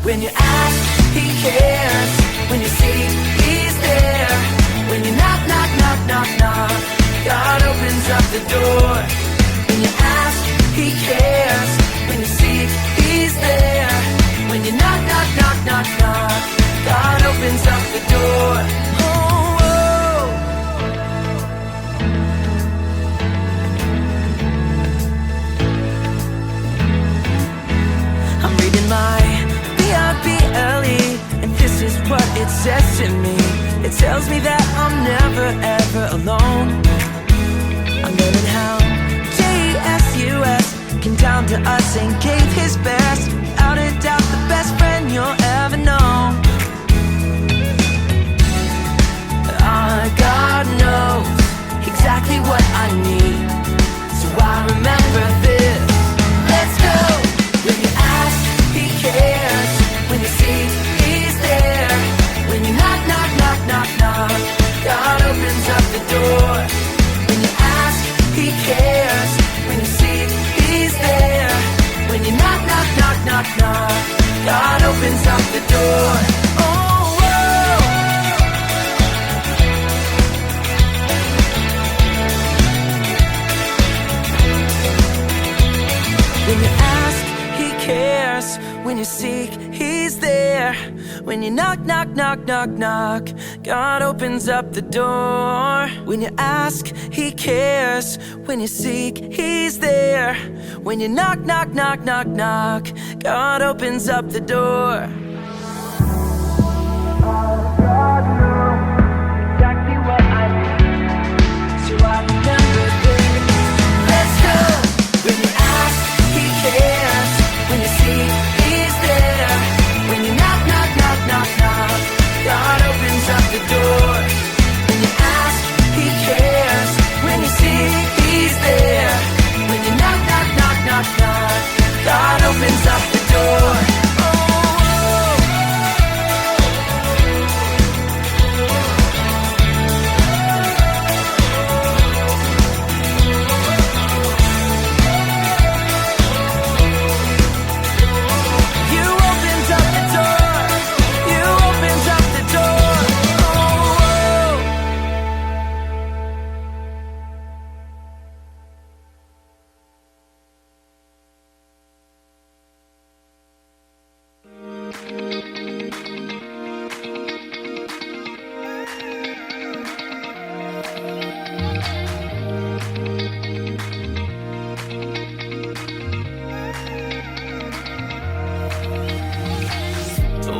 When you ask, he cares. When you seek, he's there. When you knock, knock, knock, knock, knock, God opens up the door. When you ask, he cares. When you seek, he's there. When you knock, knock, knock, knock, knock, God opens up the door. Oh, oh. I'm reading my B-I-B-L-E, and this is what it says to me. It tells me that I'm never ever alone. I'm learning how Jesus came down to us and gave his best. Without a doubt, the best friend you'll ever know. God knows exactly what I need, so I remember this. Let's go. When you ask, he cares. When you seek, he's there. When you knock, knock, knock, knock, knock, God opens up the door. When you ask, he cares. When you seek, he's there. When you knock, knock, knock, knock, knock, God opens up the door. Oh, whoa. When you ask, he cares. When you seek, he's there. When you knock, knock, knock, knock, knock, God opens up the door. When you ask, he cares. When you seek, he's there. When you knock, knock, knock, knock, knock, God opens up the door. God knows exactly what I need, so I remember this. Let's go. When you ask, he cares. When you seek, he's there. When you knock, knock, knock, knock, knock, God opens up the door. When you ask, he cares. When you seek, he's there. When you knock, knock, knock, knock, knock, God opens up the door.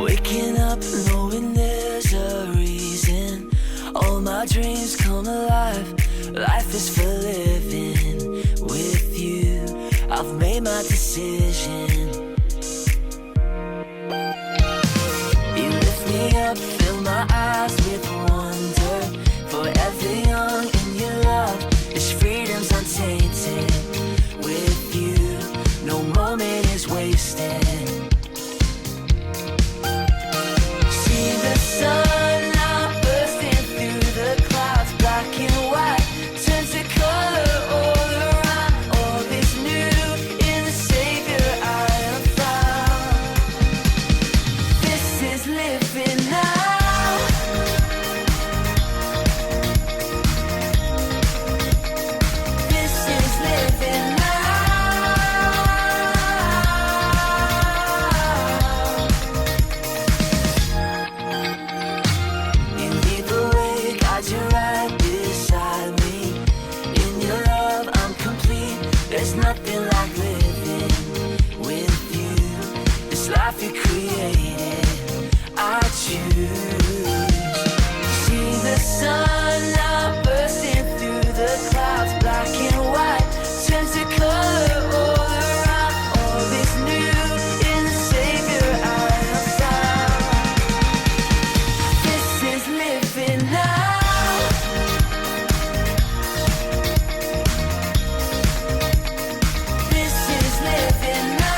Waking up knowing there's a reason. All my dreams come alive. Life is for living. With you, I've made my decision. You lift me up, fill my eyes with wonder. Forever young in your love, this freedom's untainted. With you, no moment is wasted. The sun now bursting through the clouds, black and white, turns to color all around. All is new in the Savior I have found. This is living now. This is living now. You're right beside me. In your love, I'm complete. There's nothing like living with you. This life you created, I choose. See the sun now bursting through the clouds, black and white, turns to color all around. All is new in the Savior I have found. This is living now. This is living now.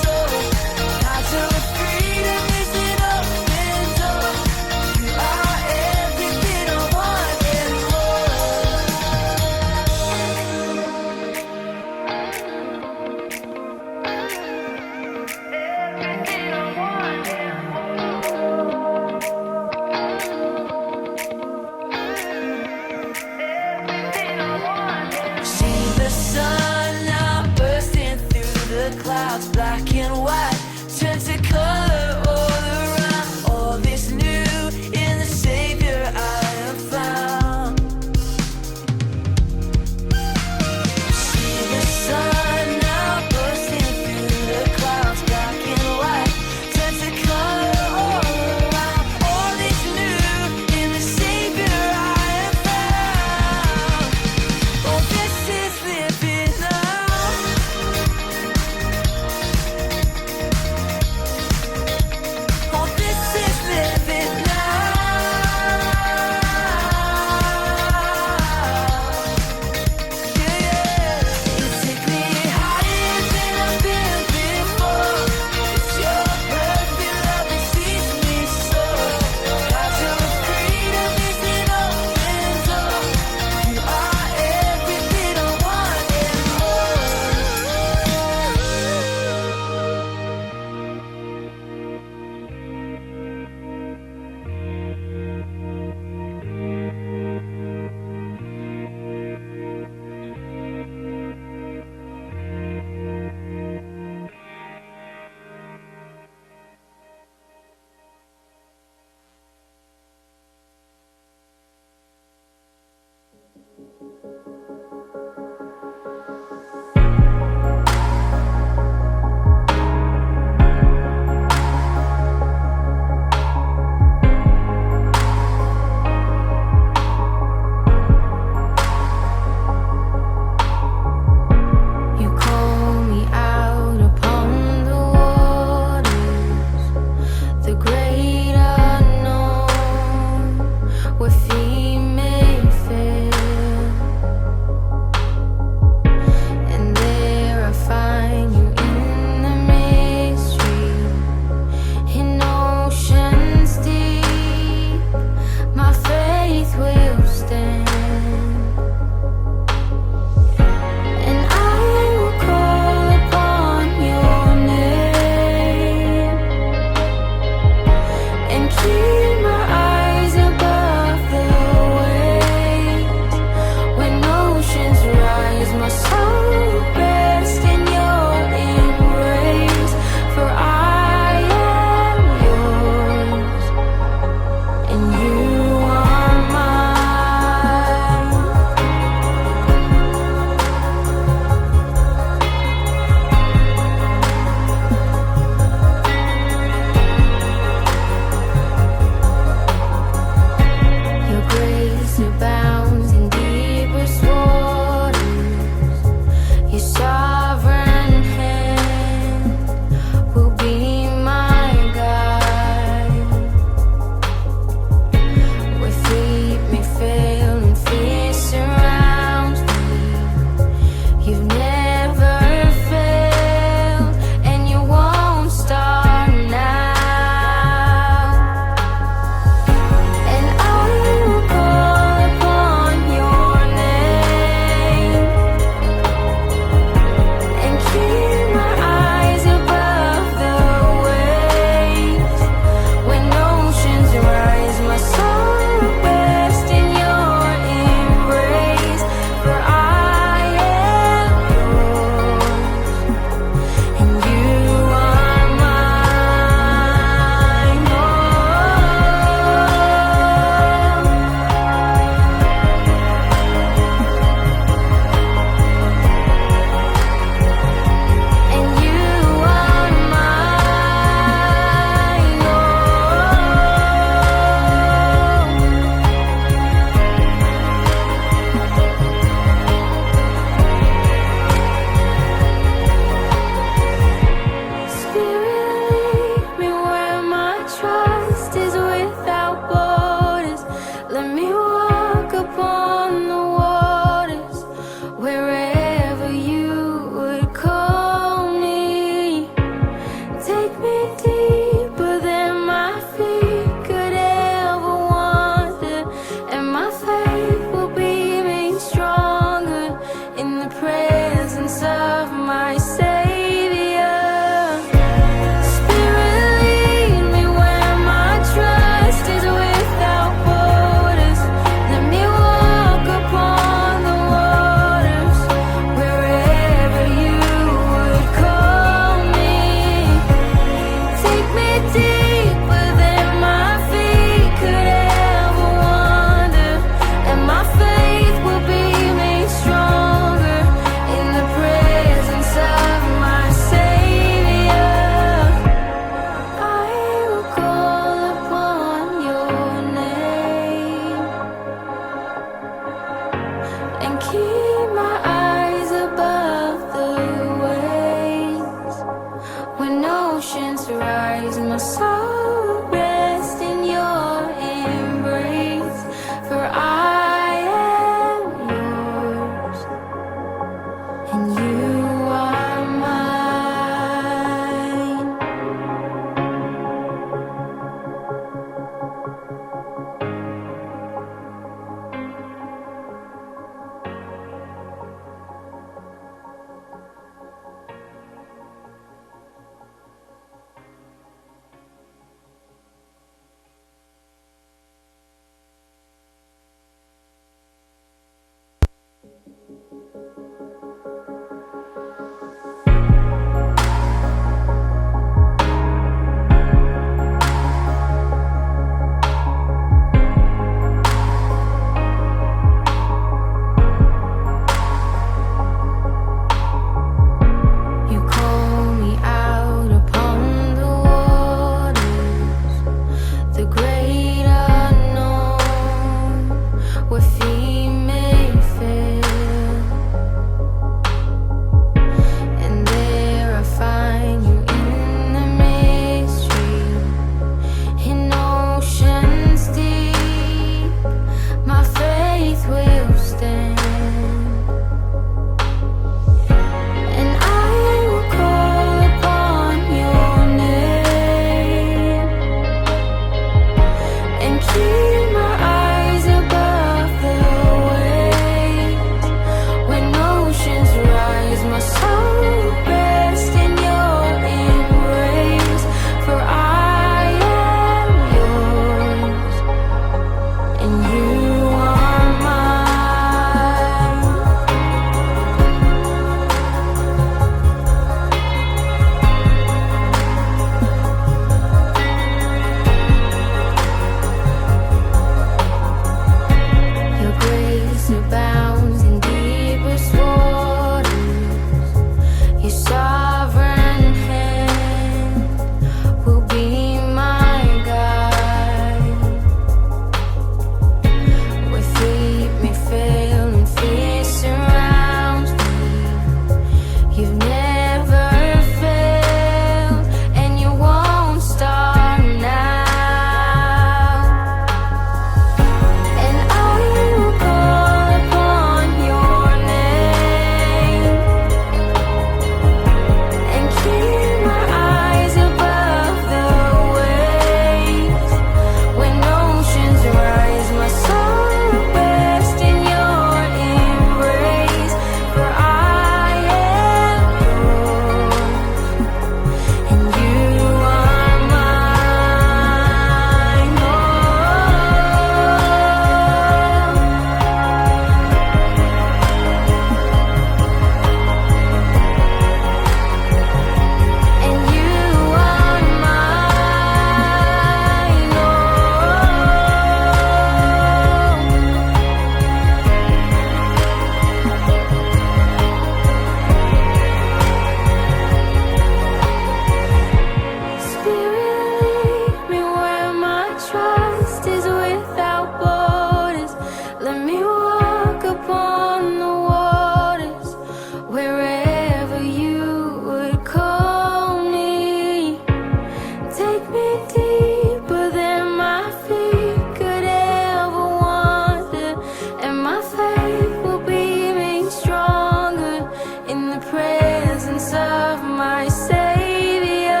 deeper than my feet could ever wander, and my faith will be made stronger in the presence of my Savior.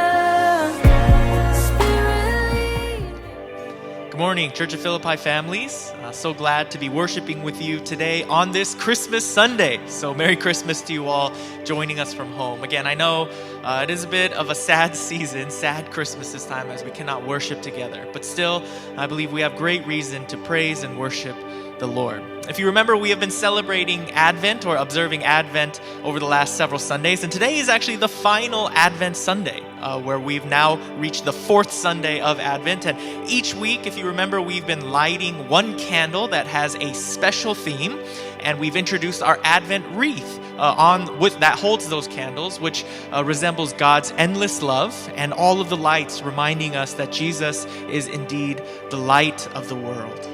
Spirit, lead me. Good morning, Church of Philippi families. So glad to be worshiping with you today on this Christmas Sunday. So Merry Christmas to you all joining us from home. Again, I know it is a bit of a sad season, sad Christmas this time as we cannot worship together. But still, I believe we have great reason to praise and worship the Lord. If you remember, we have been celebrating Advent or observing Advent over the last several Sundays. And today is actually the final Advent Sunday, where we've now reached the fourth Sunday of Advent. And each week, if you remember, we've been lighting one candle that has a special theme. And we've introduced our Advent wreath that holds those candles, which resembles God's endless love and all of the lights reminding us that Jesus is indeed the light of the world.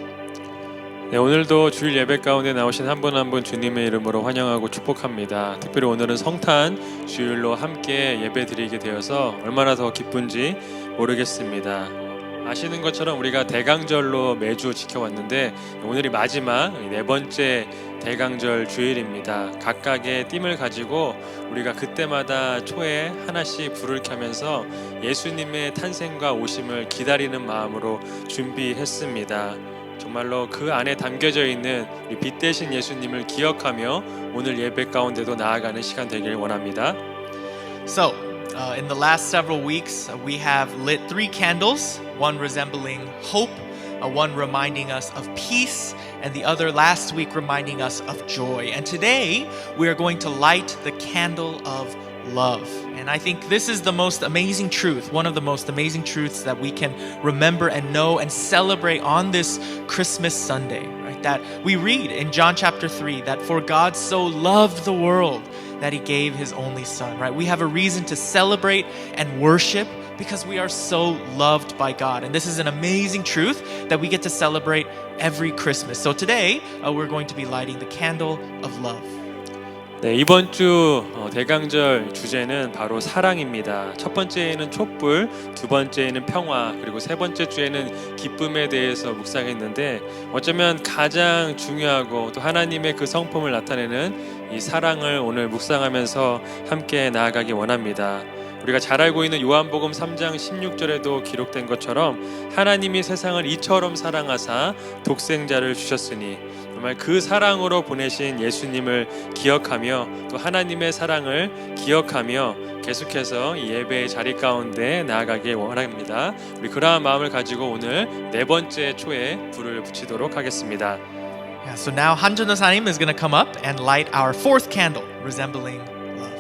네, 오늘도 주일 예배 가운데 나오신 한 분 한 분 주님의 이름으로 환영하고 축복합니다. 특별히 오늘은 성탄 주일로 함께 예배 드리게 되어서 얼마나 더 기쁜지 모르겠습니다. 아시는 것처럼 우리가 대강절로 매주 지켜왔는데 오늘이 마지막 네 번째 대강절 주일입니다. 각각의 띠을 가지고 우리가 그때마다 초에 하나씩 불을 켜면서 예수님의 탄생과 오심을 기다리는 마음으로 준비했습니다. 정말로 그 안에 담겨져 있는 우리 빛 대신 예수님을 기억하며 오늘 예배 가운데도 나아가는 시간 되길 원합니다. So, in the last several weeks, we have lit 3 candles, one resembling hope, one reminding us of peace, and the other last week reminding us of joy. And today, we are going to light the candle of love. And I think this is the most amazing truth, one of the most amazing truths that we can remember and know and celebrate on this Christmas Sunday, right? That we read in John chapter 3 that for God so loved the world that he gave his only son, right? We have a reason to celebrate and worship because we are so loved by God. And this is an amazing truth that we get to celebrate every Christmas. So today, we're going to be lighting the candle of love. 네, 이번 주 대강절 주제는 바로 사랑입니다. 첫 번째에는 촛불, 두 번째에는 평화, 그리고 세 번째 주에는 기쁨에 대해서 묵상했는데 어쩌면 가장 중요하고 또 하나님의 그 성품을 나타내는 이 사랑을 오늘 묵상하면서 함께 나아가기 원합니다. 우리가 잘 알고 있는 요한복음 3장 16절에도 기록된 것처럼 하나님이 세상을 이처럼 사랑하사 독생자를 주셨으니 정말 그 사랑으로 보내신 예수님을 기억하며 또 하나님의 사랑을 기억하며 계속해서 이 예배의 자리 가운데 나아가길 원합니다. 우리 그러한 마음을 가지고 오늘 네 번째 초에 불을 붙이도록 하겠습니다. Yeah, so now Han Junosa님 is going to come up and light our fourth candle, resembling love.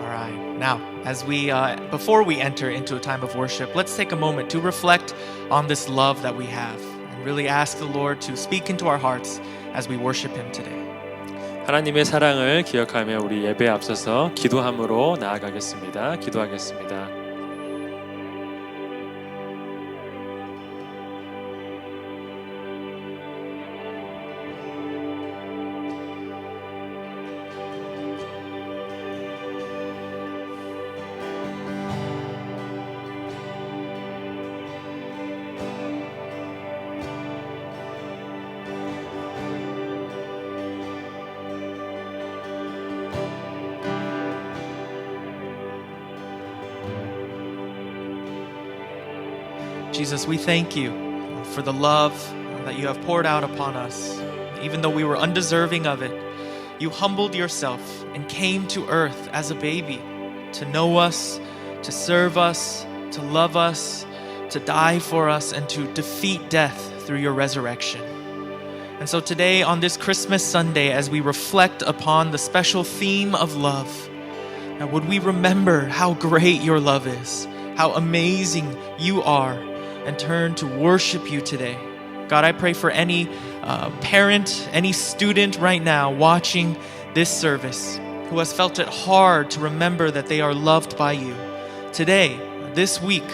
All right, now, as we before we enter into a time of worship, let's take a moment to reflect on this love that we have and really ask the Lord to speak into our hearts as we worship Him today. 하나님의 사랑을 기억하며 우리 예배에 앞서서 기도함으로 나아가겠습니다. 기도하겠습니다. Jesus, we thank you for the love that you have poured out upon us. Even though we were undeserving of it, you humbled yourself and came to earth as a baby to know us, to serve us, to love us, to die for us, and to defeat death through your resurrection. And so today, on this Christmas Sunday, as we reflect upon the special theme of love, now would we remember how great your love is, how amazing you are, and turn to worship you today. God, I pray for any parent, any student right now watching this service who has felt it hard to remember that they are loved by you. Today, this week,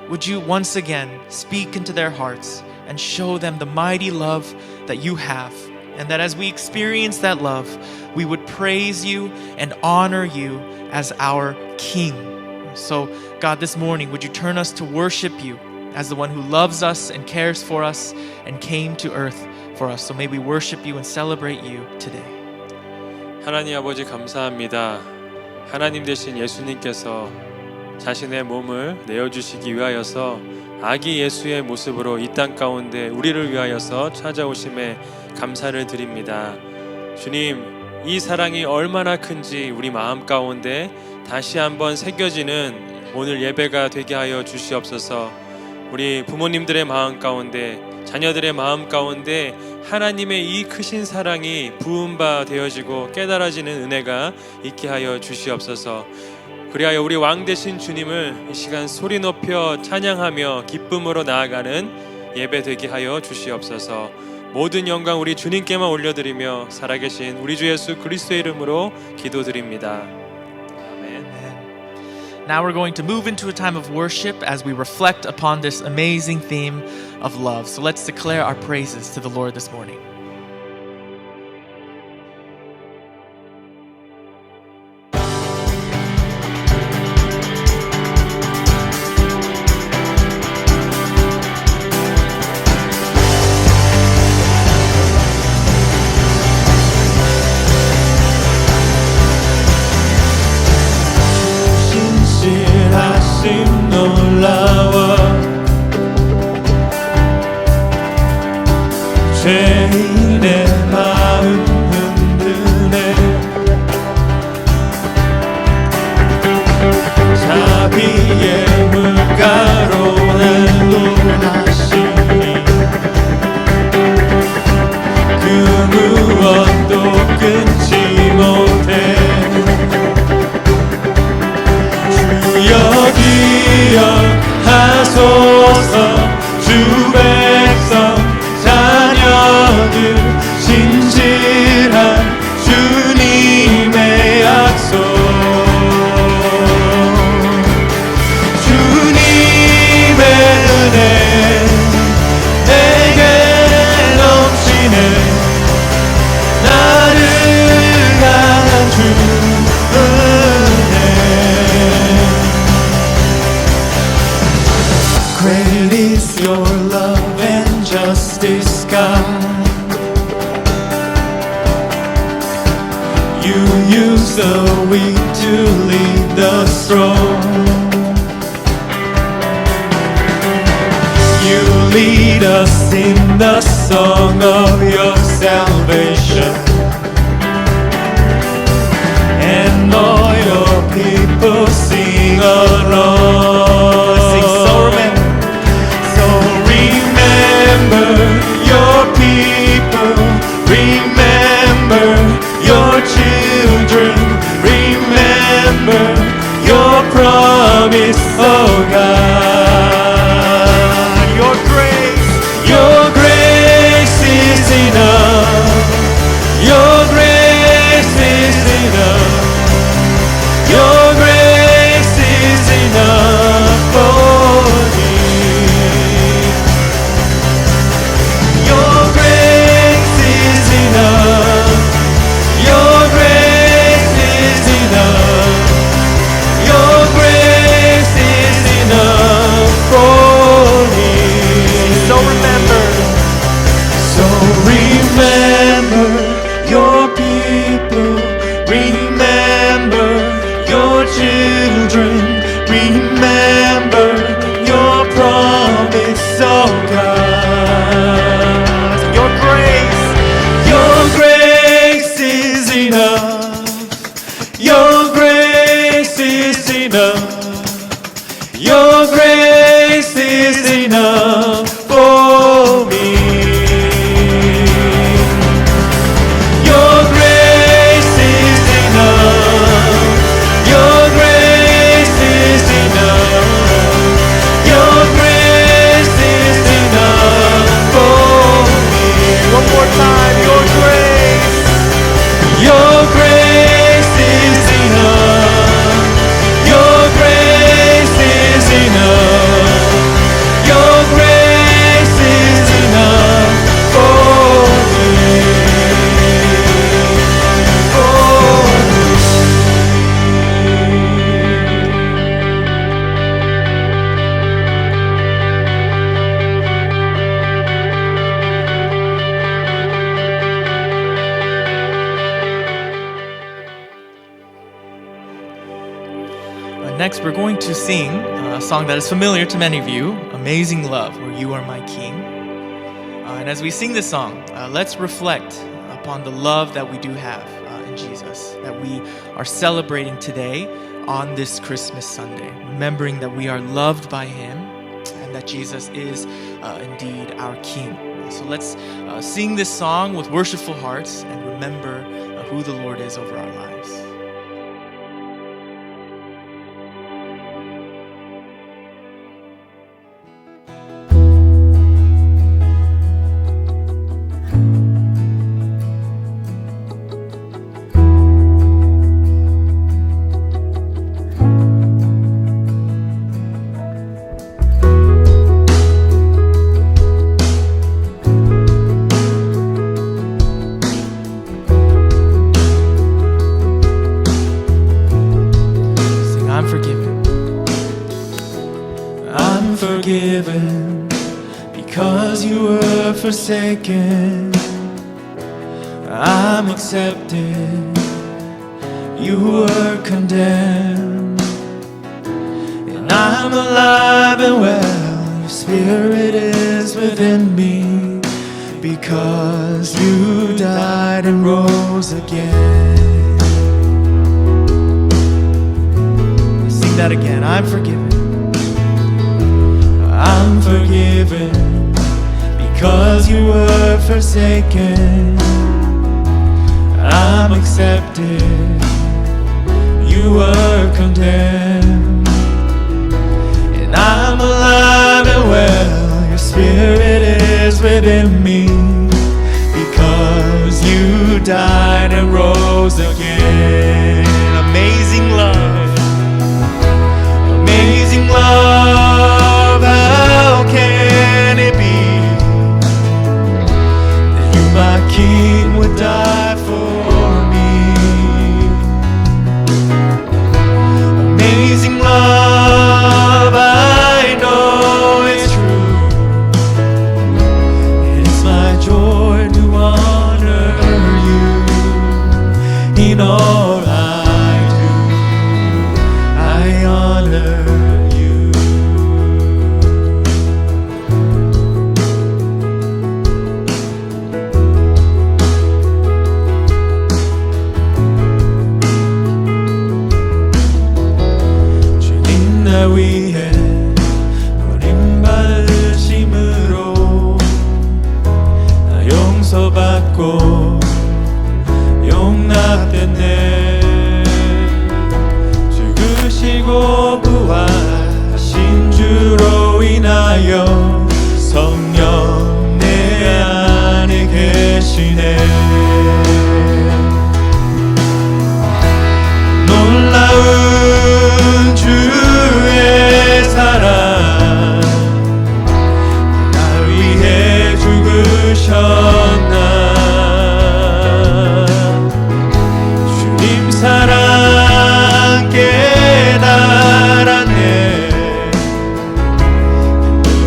would you once again speak into their hearts and show them the mighty love that you have And that as we experience that love, we would praise you and honor you as our King. So, God, this morning, would you turn us to worship you as the one who loves us and cares for us and came to earth for us. So may we worship you and celebrate you today. 하나님 아버지 감사합니다. 하나님 되신 예수님께서 자신의 몸을 내어주시기 위하여서 아기 예수의 모습으로 이 땅 가운데 우리를 위하여서 찾아오심에 감사를 드립니다. 주님, 이 사랑이 얼마나 큰지 우리 마음 가운데 다시 한번 새겨지는 오늘 예배가 되게 하여 주시옵소서. 우리 부모님들의 마음 가운데, 자녀들의 마음 가운데 하나님의 이 크신 사랑이 부은 바 되어지고 깨달아지는 은혜가 있게 하여 주시옵소서. 그리하여 우리 왕 되신 주님을 이 시간 소리 높여 찬양하며 기쁨으로 나아가는 예배 되게 하여 주시옵소서. 모든 영광 우리 주님께만 올려드리며 살아계신 우리 주 예수 그리스도의 이름으로 기도드립니다. 아멘. Now we're going to move into a time of worship as we reflect upon this amazing theme of love. So let's declare our praises to the Lord this morning. 신실하심 놀라워 죄인의 마음 흔드네 자비의 물가로 날 논하시니 그 무엇도 끊지 못해 주여 기억하소서 주 백성 자녀들 진실한 주님의 약속 주님의 은혜 내게 넘치네 나를 향한 주 은혜 Great is your love and justice, God. You use the weak to lead the strong. You lead us in the song of your salvation. And all your people sing along. So remember your people, remember your children, remember your promise, oh God. Your grace is enough. Next, we're going to sing a song that is familiar to many of you, Amazing Love, or You Are My King. And as we sing this song, let's reflect upon the love that we do have in Jesus, that we are celebrating today on this Christmas Sunday, remembering that we are loved by Him and that Jesus is indeed our King. So let's sing this song with worshipful hearts and remember who the Lord is over our lives. Forgiven because you were forsaken. I'm accepted, you were condemned, and I'm alive and well. Your spirit is within me because you died and rose again. Let's sing that again. I'm forgiven. I'm forgiven because you were forsaken. I'm accepted, you were condemned, and I'm alive and well. Your spirit is within me because you died and rose again. Amazing love, amazing love. How can it be that you, my King, would die for me? Amazing love, I know it's true. It's my joy to honor you in all I do. I honor 위해 버림받으심으로 나 용서받고 용납됐네. 죽으시고 부활하신 주로 인하여 성령 내 안에 계시네. 놀라운 주의 사랑 날 위해 죽으셨나. 주님 사랑 깨달았네.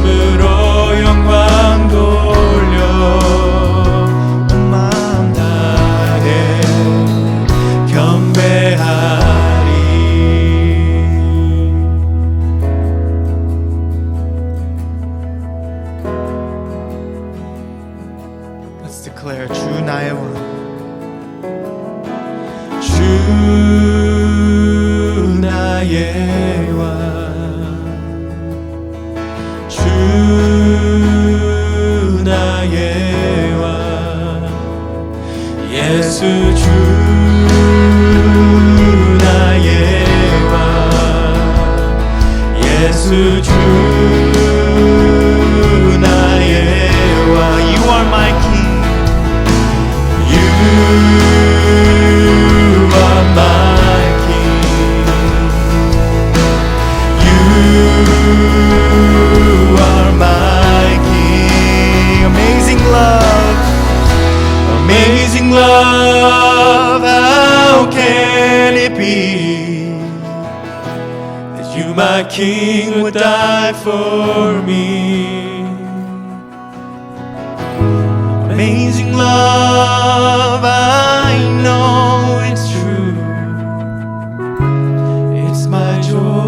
눈으로 영광 돌려 온 마음 다해 경배하리. Let's declare 주 나의 왕. 주 나의 왕. 주 나의 왕. 예수 주 나의 왕. 예수 주 나의 왕. You are my king. You are my king. You are my king. Amazing love, amazing love. How can it be that you, my king, would die for me? Amazing love, I know it's true. It's my joy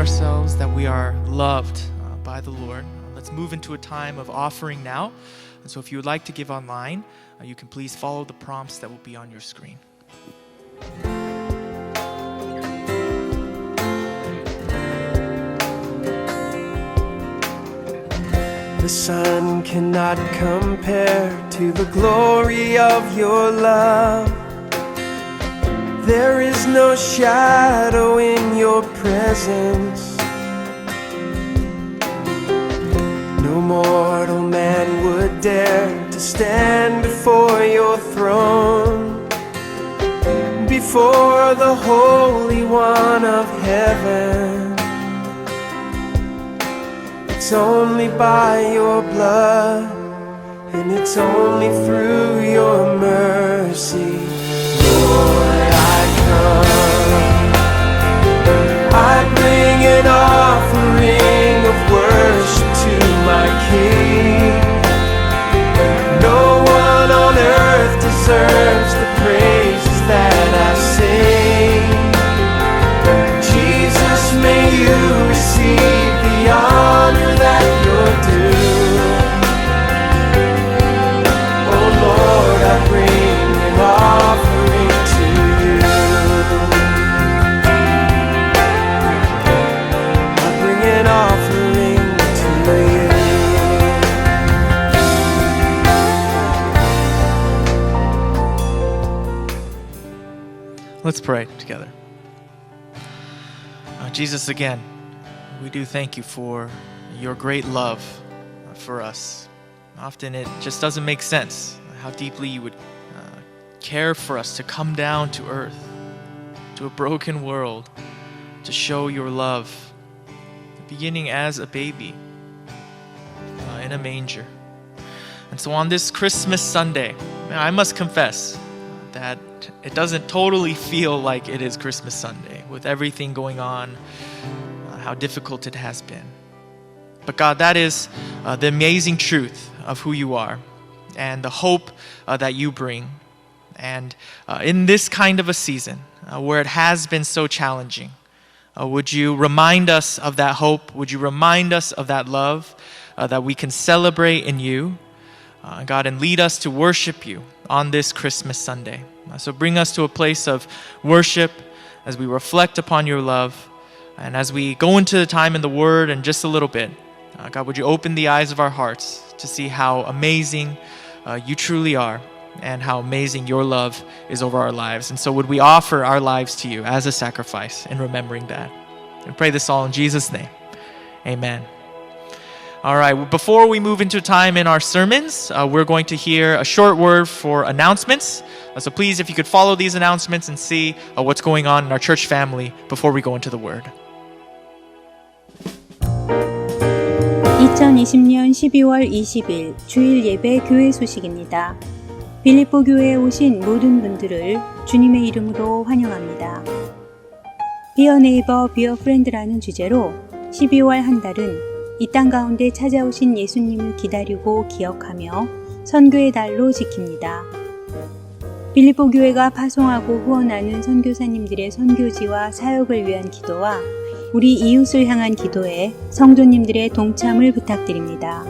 ourselves that we are loved by the Lord. Let's move into a time of offering now. And so if you would like to give online, you can please follow the prompts that will be on your screen. The sun cannot compare to the glory of your love. There is no shadow in your presence. No mortal man would dare to stand before your throne, before the Holy One of heaven. It's only by your blood, and it's only through your mercy. Lord, I come. I bring an offering of worship to my King. No one on earth deserves the praises that I sing. Jesus, may you receive the honor that you're due. Oh Lord, I bring an offering to you. I bring an offering to you. Let's pray together. Jesus, again, we do thank you for your great love for us. Often it just doesn't make sense how deeply you would care for us to come down to earth, to a broken world, to show your love, beginning as a baby in a manger. And so on this Christmas Sunday, I must confess that it doesn't totally feel like it is Christmas Sunday with everything going on, how difficult it has been. But God, that is the amazing truth of who you are and the hope that you bring. And in this kind of a season where it has been so challenging, would you remind us of that hope? Would you remind us of that love that we can celebrate in you, God, and lead us to worship you on this Christmas Sunday. So bring us to a place of worship as we reflect upon your love. And as we go into the time in the Word in just a little bit, God, would you open the eyes of our hearts to see how amazing you truly are and how amazing your love is over our lives. And so would we offer our lives to you as a sacrifice in remembering that. And pray this all in Jesus' name. Amen. All right, before we move into time in our sermons, we're going to hear a short word for announcements. So please, if you could follow these announcements and see what's going on in our church family before we go into the Word. 2020년 12월 20일 주일 예배 교회 소식입니다. 빌립보 교회에 오신 모든 분들을 주님의 이름으로 환영합니다. Be a neighbor, be a friend라는 주제로 12월 한 달은 이 땅 가운데 찾아오신 예수님을 기다리고 기억하며 선교의 달로 지킵니다. 빌립보 교회가 파송하고 후원하는 선교사님들의 선교지와 사역을 위한 기도와 우리 이웃을 향한 기도에 성도님들의 동참을 부탁드립니다.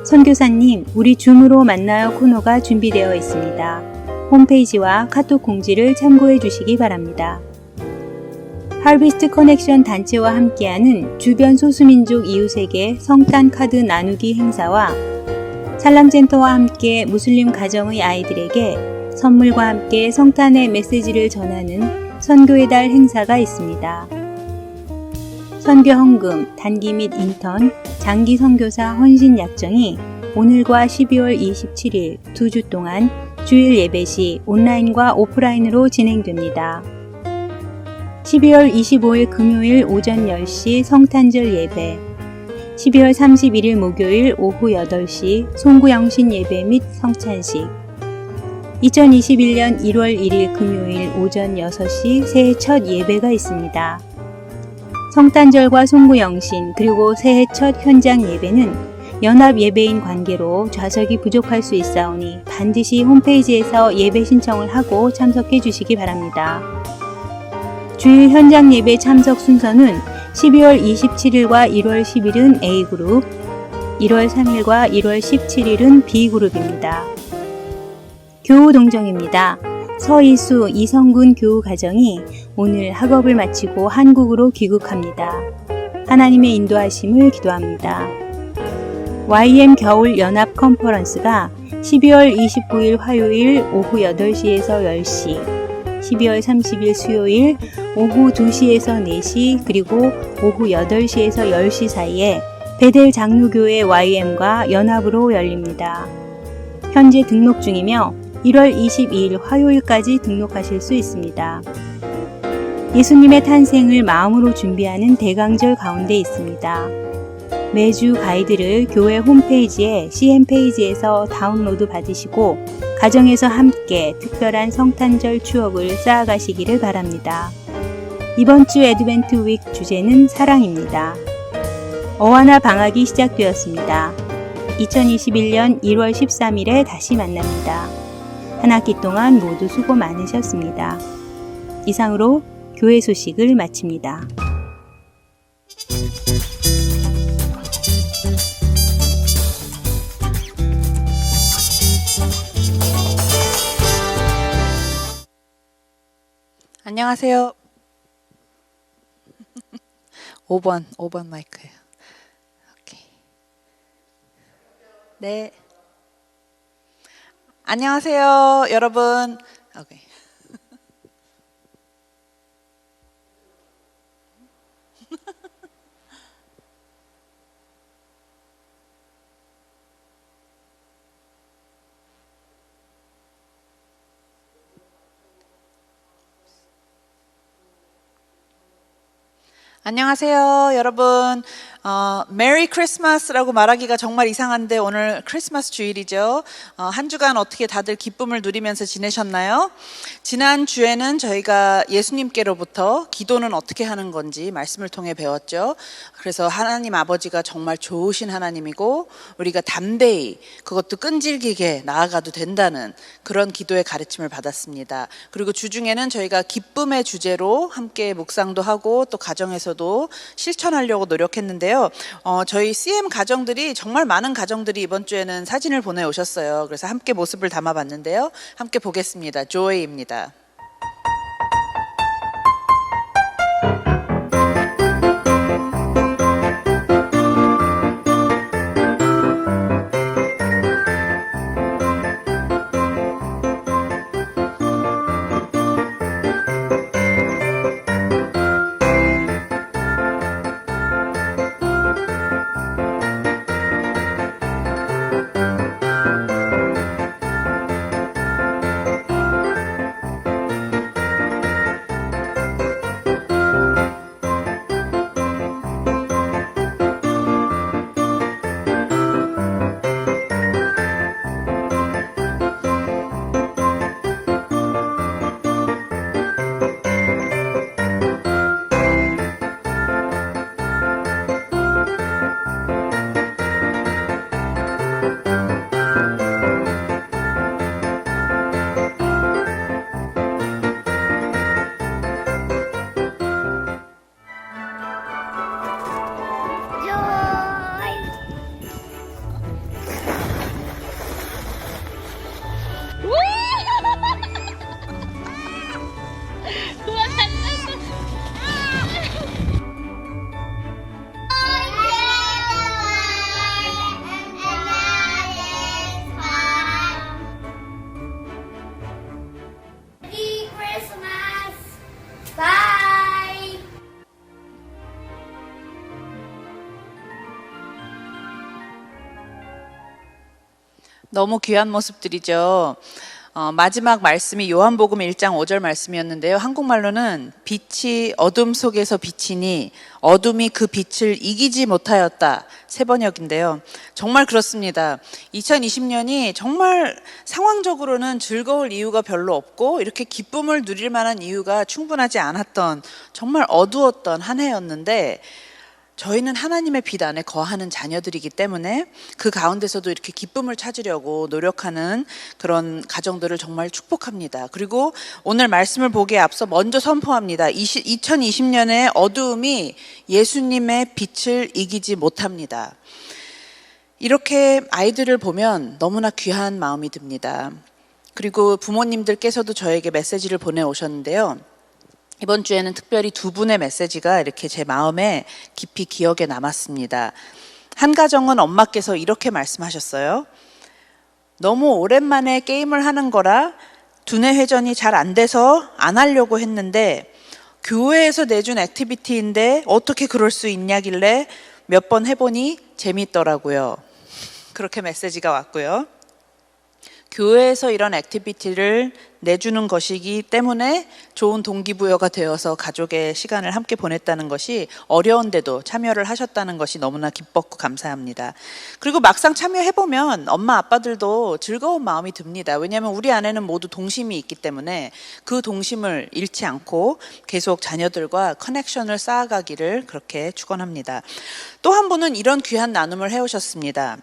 선교사님, 우리 줌으로 만나요 코너가 준비되어 있습니다. 홈페이지와 카톡 공지를 참고해 주시기 바랍니다. 하비스트 커넥션 단체와 함께하는 주변 소수민족 이웃에게 성탄 카드 나누기 행사와 살람센터와 함께 무슬림 가정의 아이들에게 선물과 함께 성탄의 메시지를 전하는 선교의 달 행사가 있습니다. 선교 헌금, 단기 및 인턴, 장기 선교사 헌신 약정이 오늘과 12월 27일 2주 동안 주일 예배 시 온라인과 오프라인으로 진행됩니다. 12월 25일 금요일 오전 10시 성탄절 예배, 12월 31일 목요일 오후 8시 송구영신 예배 및 성찬식, 2021년 1월 1일 금요일 오전 6시 새해 첫 예배가 있습니다. 성탄절과 송구영신 그리고 새해 첫 현장 예배는 연합 예배인 관계로 좌석이 부족할 수 있사오니 반드시 홈페이지에서 예배 신청을 하고 참석해 주시기 바랍니다. 주일 현장 예배 참석 순서는 12월 27일과 1월 10일은 A그룹, 1월 3일과 1월 17일은 B그룹입니다. 교우 동정입니다. 서이수 이성군 교우 가정이 오늘 학업을 마치고 한국으로 귀국합니다. 하나님의 인도하심을 기도합니다. YM 겨울 연합 컨퍼런스가 12월 29일 화요일 오후 8시에서 10시, 12월 30일 수요일 오후 2시에서 4시, 그리고 오후 8시에서 10시 사이에 베델 장로교회 YM과 연합으로 열립니다. 현재 등록 중이며 1월 22일 화요일까지 등록하실 수 있습니다. 예수님의 탄생을 마음으로 준비하는 대강절 가운데 있습니다. 매주 가이드를 교회 홈페이지에 CM 페이지에서 다운로드 받으시고 가정에서 함께 특별한 성탄절 추억을 쌓아가시기를 바랍니다. 이번 주 애드벤트 윅 주제는 사랑입니다. 어와나 방학이 시작되었습니다. 2021년 1월 13일에 다시 만납니다. 한 학기 동안 모두 수고 많으셨습니다. 이상으로 교회 소식을 마칩니다. 안녕하세요. 5번 마이크예요. 오케이. 네. 안녕하세요, 여러분. 오케이. 안녕하세요, 여러분. 메리 크리스마스라고 말하기가 정말 이상한데 오늘 크리스마스 주일이죠. 한 주간 어떻게 다들 기쁨을 누리면서 지내셨나요? 지난 주에는 저희가 예수님께로부터 기도는 어떻게 하는 건지 말씀을 통해 배웠죠. 그래서 하나님 아버지가 정말 좋으신 하나님이고 우리가 담대히 그것도 끈질기게 나아가도 된다는 그런 기도의 가르침을 받았습니다. 그리고 주중에는 저희가 기쁨의 주제로 함께 묵상도 하고 또 가정에서도 실천하려고 노력했는데요. 저희 CM 가정들이 정말 많은 가정들이 이번 주에는 사진을 보내오셨어요. 그래서 함께 모습을 담아봤는데요. 함께 보겠습니다. 조이입니다. 너무 귀한 모습들이죠. 마지막 말씀이 요한복음 1장 5절 말씀이었는데요. 한국말로는 빛이 어둠 속에서 비치니 어둠이 그 빛을 이기지 못하였다. 새 번역인데요. 정말 그렇습니다. 2020년이 정말 상황적으로는 즐거울 이유가 별로 없고 이렇게 기쁨을 누릴 만한 이유가 충분하지 않았던 정말 어두웠던 한 해였는데 저희는 하나님의 빛 안에 거하는 자녀들이기 때문에 그 가운데서도 이렇게 기쁨을 찾으려고 노력하는 그런 가정들을 정말 축복합니다. 그리고 오늘 말씀을 보기에 앞서 먼저 선포합니다. 2020년의 어두움이 예수님의 빛을 이기지 못합니다. 이렇게 아이들을 보면 너무나 귀한 마음이 듭니다. 그리고 부모님들께서도 저에게 메시지를 보내오셨는데요. 이번 주에는 특별히 두 분의 메시지가 이렇게 제 마음에 깊이 기억에 남았습니다. 한 가정은 엄마께서 이렇게 말씀하셨어요. 너무 오랜만에 게임을 하는 거라 두뇌 회전이 잘 안 돼서 안 하려고 했는데 교회에서 내준 액티비티인데 어떻게 그럴 수 있냐길래 몇 번 해보니 재밌더라고요. 그렇게 메시지가 왔고요. 교회에서 이런 액티비티를 내주는 것이기 때문에 좋은 동기부여가 되어서 가족의 시간을 함께 보냈다는 것이 어려운데도 참여를 하셨다는 것이 너무나 기뻤고 감사합니다. 그리고 막상 참여해보면 엄마 아빠들도 즐거운 마음이 듭니다. 왜냐하면 우리 안에는 모두 동심이 있기 때문에 그 동심을 잃지 않고 계속 자녀들과 커넥션을 쌓아가기를 그렇게 축원합니다. 또 한 분은 이런 귀한 나눔을 해오셨습니다.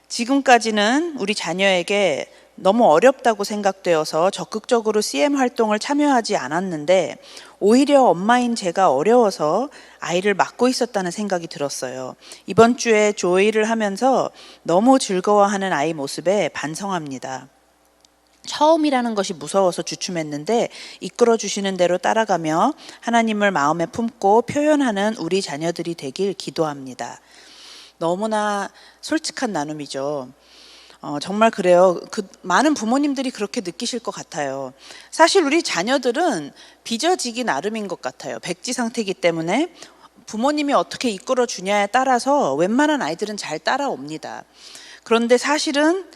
지금까지는 우리 자녀에게 너무 어렵다고 생각되어서 적극적으로 CM 활동을 참여하지 않았는데 오히려 엄마인 제가 어려워서 아이를 맡고 있었다는 생각이 들었어요. 이번 주에 조이를 하면서 너무 즐거워하는 아이 모습에 반성합니다. 처음이라는 것이 무서워서 주춤했는데 이끌어 주시는 대로 따라가며 하나님을 마음에 품고 표현하는 우리 자녀들이 되길 기도합니다. 너무나 솔직한 나눔이죠. 정말 그래요. 많은 부모님들이 그렇게 느끼실 것 같아요. 사실 우리 자녀들은 빚어지기 나름인 것 같아요. 백지 상태이기 때문에 부모님이 어떻게 이끌어 주냐에 따라서 웬만한 아이들은 잘 따라옵니다. 그런데 사실은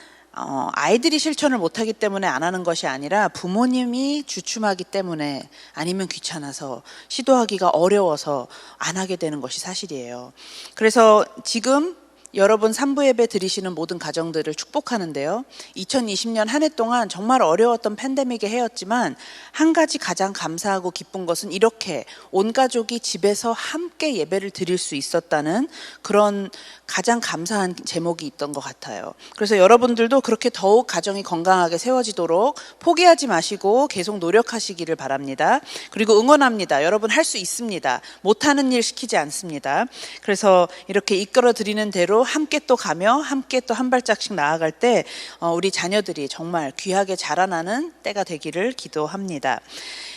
아이들이 실천을 못하기 때문에 안 하는 것이 아니라 부모님이 주춤하기 때문에 아니면 귀찮아서 시도하기가 어려워서 안 하게 되는 것이 사실이에요. 그래서 지금 여러분 산부 예배 드리시는 모든 가정들을 축복하는데요. 2020년 한 해 동안 정말 어려웠던 팬데믹의 해였지만 한 가지 가장 감사하고 기쁜 것은 이렇게 온 가족이 집에서 함께 예배를 드릴 수 있었다는 그런 가장 감사한 제목이 있던 것 같아요. 그래서 여러분들도 그렇게 더욱 가정이 건강하게 세워지도록 포기하지 마시고 계속 노력하시기를 바랍니다. 그리고 응원합니다. 여러분 할 수 있습니다. 못하는 일 시키지 않습니다. 그래서 이렇게 이끌어 드리는 대로 함께 또 가며 함께 또 한 발짝씩 나아갈 때 우리 자녀들이 정말 귀하게 자라나는 때가 되기를 기도합니다.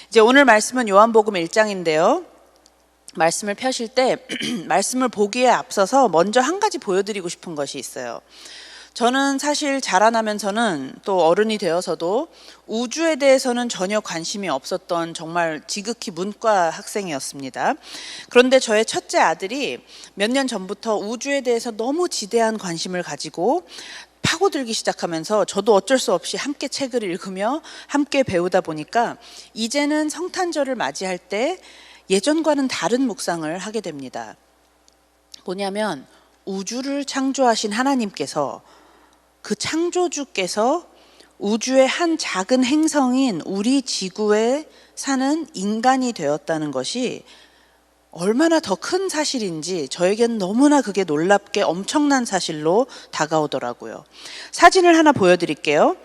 이제 오늘 말씀은 요한복음 1장인데요. 말씀을 펴실 때 말씀을 보기에 앞서서 먼저 한 가지 보여드리고 싶은 것이 있어요. 저는 사실 자라나면서는 또 어른이 되어서도 우주에 대해서는 전혀 관심이 없었던 정말 지극히 문과 학생이었습니다. 그런데 저의 첫째 아들이 몇 년 전부터 우주에 대해서 너무 지대한 관심을 가지고 파고들기 시작하면서 저도 어쩔 수 없이 함께 책을 읽으며 함께 배우다 보니까 이제는 성탄절을 맞이할 때 예전과는 다른 묵상을 하게 됩니다. 뭐냐면 우주를 창조하신 하나님께서 그 창조주께서 우주의 한 작은 행성인 우리 지구에 사는 인간이 되었다는 것이 얼마나 더 큰 사실인지 저에겐 너무나 그게 놀랍게 엄청난 사실로 다가오더라고요. 사진을 하나 보여드릴게요.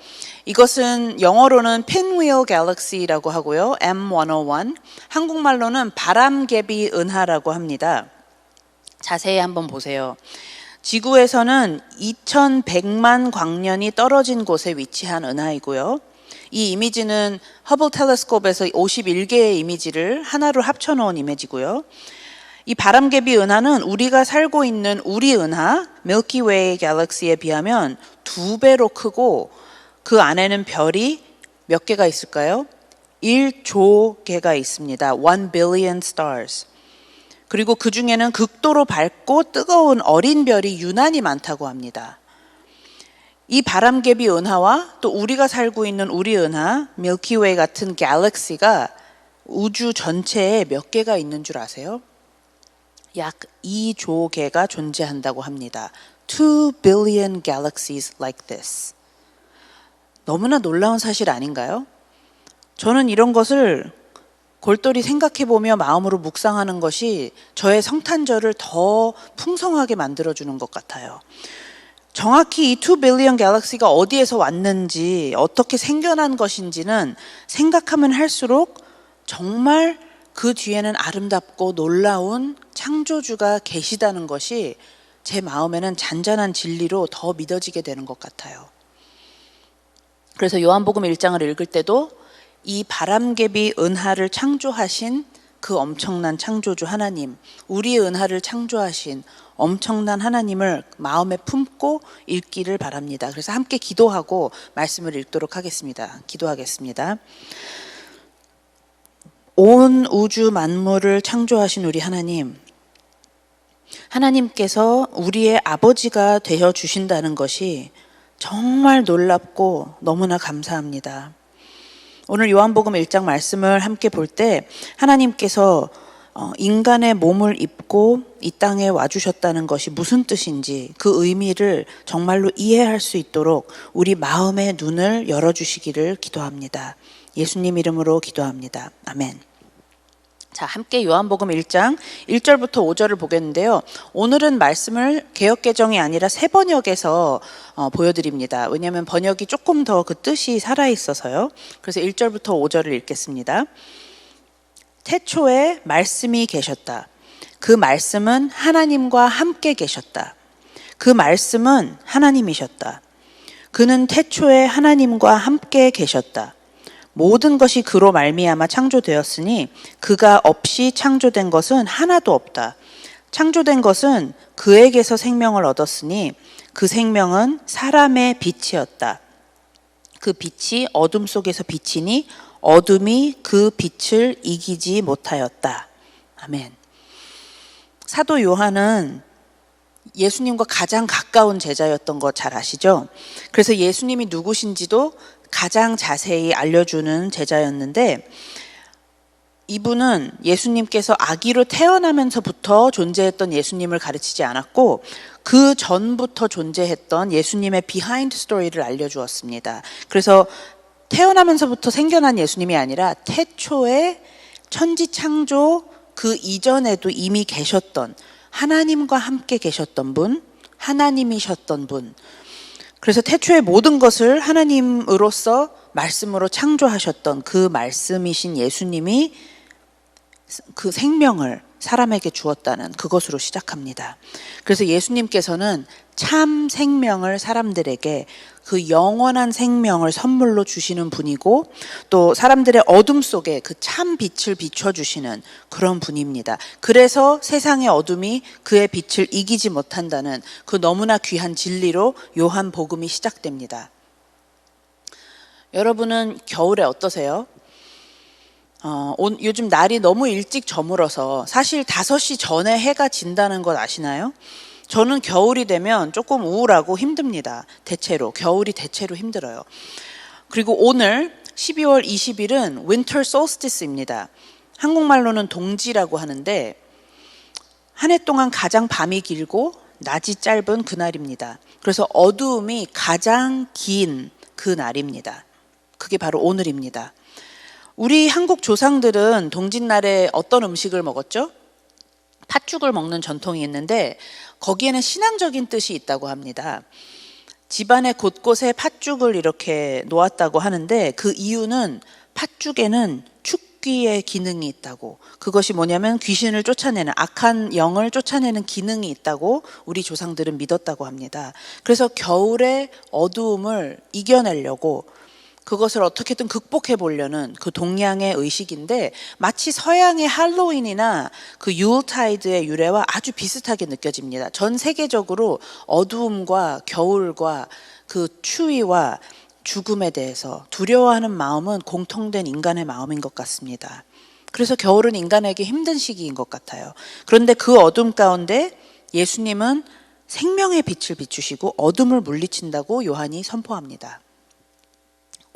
이것은 영어로는 Pinwheel Galaxy라고 하고요. M101. 한국말로는 바람개비 은하라고 합니다. 자세히 한번 보세요. 지구에서는 2100만 광년이 떨어진 곳에 위치한 은하이고요. 이 이미지는 허블 텔레스콥에서 51개의 이미지를 하나로 합쳐놓은 이미지고요. 이 바람개비 은하는 우리가 살고 있는 우리 은하, 밀키 웨이 갤럭시에 비하면 2배로 크고 그 안에는 별이 몇 개가 있을까요? 1조 개가 있습니다. 1 billion stars. 그리고 그 중에는 극도로 밝고 뜨거운 어린 별이 유난히 많다고 합니다. 이 바람개비 은하와 또 우리가 살고 있는 우리 은하, 밀키웨이 같은 갤럭시가 우주 전체에 몇 개가 있는 줄 아세요? 약 2조 개가 존재한다고 합니다. 2 billion galaxies like this. 너무나 놀라운 사실 아닌가요? 저는 이런 것을 골똘히 생각해보며 마음으로 묵상하는 것이 저의 성탄절을 더 풍성하게 만들어주는 것 같아요. 정확히 이 2 빌리언 갤럭시가 어디에서 왔는지, 어떻게 생겨난 것인지는 생각하면 할수록 정말 그 뒤에는 아름답고 놀라운 창조주가 계시다는 것이 제 마음에는 잔잔한 진리로 더 믿어지게 되는 것 같아요. 그래서 요한복음 1장을 읽을 때도 이 바람개비 은하를 창조하신 그 엄청난 창조주 하나님, 우리의 은하를 창조하신 엄청난 하나님을 마음에 품고 읽기를 바랍니다. 그래서 함께 기도하고 말씀을 읽도록 하겠습니다. 기도하겠습니다. 온 우주 만물을 창조하신 우리 하나님, 하나님께서 우리의 아버지가 되어 주신다는 것이 정말 놀랍고 너무나 감사합니다. 오늘 요한복음 1장 말씀을 함께 볼 때 하나님께서 인간의 몸을 입고 이 땅에 와주셨다는 것이 무슨 뜻인지 그 의미를 정말로 이해할 수 있도록 우리 마음의 눈을 열어주시기를 기도합니다. 예수님 이름으로 기도합니다. 아멘. 자, 함께 요한복음 1장 1절부터 5절을 보겠는데요. 오늘은 말씀을 개역개정이 아니라 새 번역에서 보여드립니다. 왜냐하면 번역이 조금 더 그 뜻이 살아있어서요. 그래서 1절부터 5절을 읽겠습니다. 태초에 말씀이 계셨다. 그 말씀은 하나님과 함께 계셨다. 그 말씀은 하나님이셨다. 그는 태초에 하나님과 함께 계셨다. 모든 것이 그로 말미암아 창조되었으니 그가 없이 창조된 것은 하나도 없다. 창조된 것은 그에게서 생명을 얻었으니 그 생명은 사람의 빛이었다. 그 빛이 어둠 속에서 비치니 어둠이 그 빛을 이기지 못하였다. 아멘. 사도 요한은 예수님과 가장 가까운 제자였던 거 잘 아시죠? 그래서 예수님이 누구신지도 가장 자세히 알려주는 제자였는데, 이분은 예수님께서 아기로 태어나면서부터 존재했던 예수님을 가르치지 않았고 그 전부터 존재했던 예수님의 비하인드 스토리를 알려주었습니다. 그래서 태어나면서부터 생겨난 예수님이 아니라 태초에 천지창조 그 이전에도 이미 계셨던, 하나님과 함께 계셨던 분, 하나님이셨던 분, 그래서 태초의 모든 것을 하나님으로서 말씀으로 창조하셨던 그 말씀이신 예수님이 그 생명을 사람에게 주었다는 그것으로 시작합니다. 그래서 예수님께서는 참 생명을 사람들에게, 그 영원한 생명을 선물로 주시는 분이고 또 사람들의 어둠 속에 그 참 빛을 비춰주시는 그런 분입니다. 그래서 세상의 어둠이 그의 빛을 이기지 못한다는 그 너무나 귀한 진리로 요한복음이 시작됩니다. 여러분은 겨울에 어떠세요? 요즘 날이 너무 일찍 저물어서 사실 5시 전에 해가 진다는 것 아시나요? 저는 겨울이 되면 조금 우울하고 힘듭니다. 겨울이 대체로 힘들어요. 그리고 오늘 12월 20일은 Winter Solstice입니다. 한국말로는 동지라고 하는데 한 해 동안 가장 밤이 길고 낮이 짧은 그날입니다. 그래서 어두움이 가장 긴 그 날입니다. 그게 바로 오늘입니다. 우리 한국 조상들은 동짓날에 어떤 음식을 먹었죠? 팥죽을 먹는 전통이 있는데 거기에는 신앙적인 뜻이 있다고 합니다. 집안의 곳곳에 팥죽을 이렇게 놓았다고 하는데 그 이유는 팥죽에는 축귀의 기능이 있다고, 그것이 뭐냐면 귀신을 쫓아내는, 악한 영을 쫓아내는 기능이 있다고 우리 조상들은 믿었다고 합니다. 그래서 겨울의 어두움을 이겨내려고 그것을 어떻게든 극복해 보려는 그 동양의 의식인데 마치 서양의 할로윈이나 그 유울타이드의 유래와 아주 비슷하게 느껴집니다. 전 세계적으로 어두움과 겨울과 그 추위와 죽음에 대해서 두려워하는 마음은 공통된 인간의 마음인 것 같습니다. 그래서 겨울은 인간에게 힘든 시기인 것 같아요. 그런데 그 어둠 가운데 예수님은 생명의 빛을 비추시고 어둠을 물리친다고 요한이 선포합니다.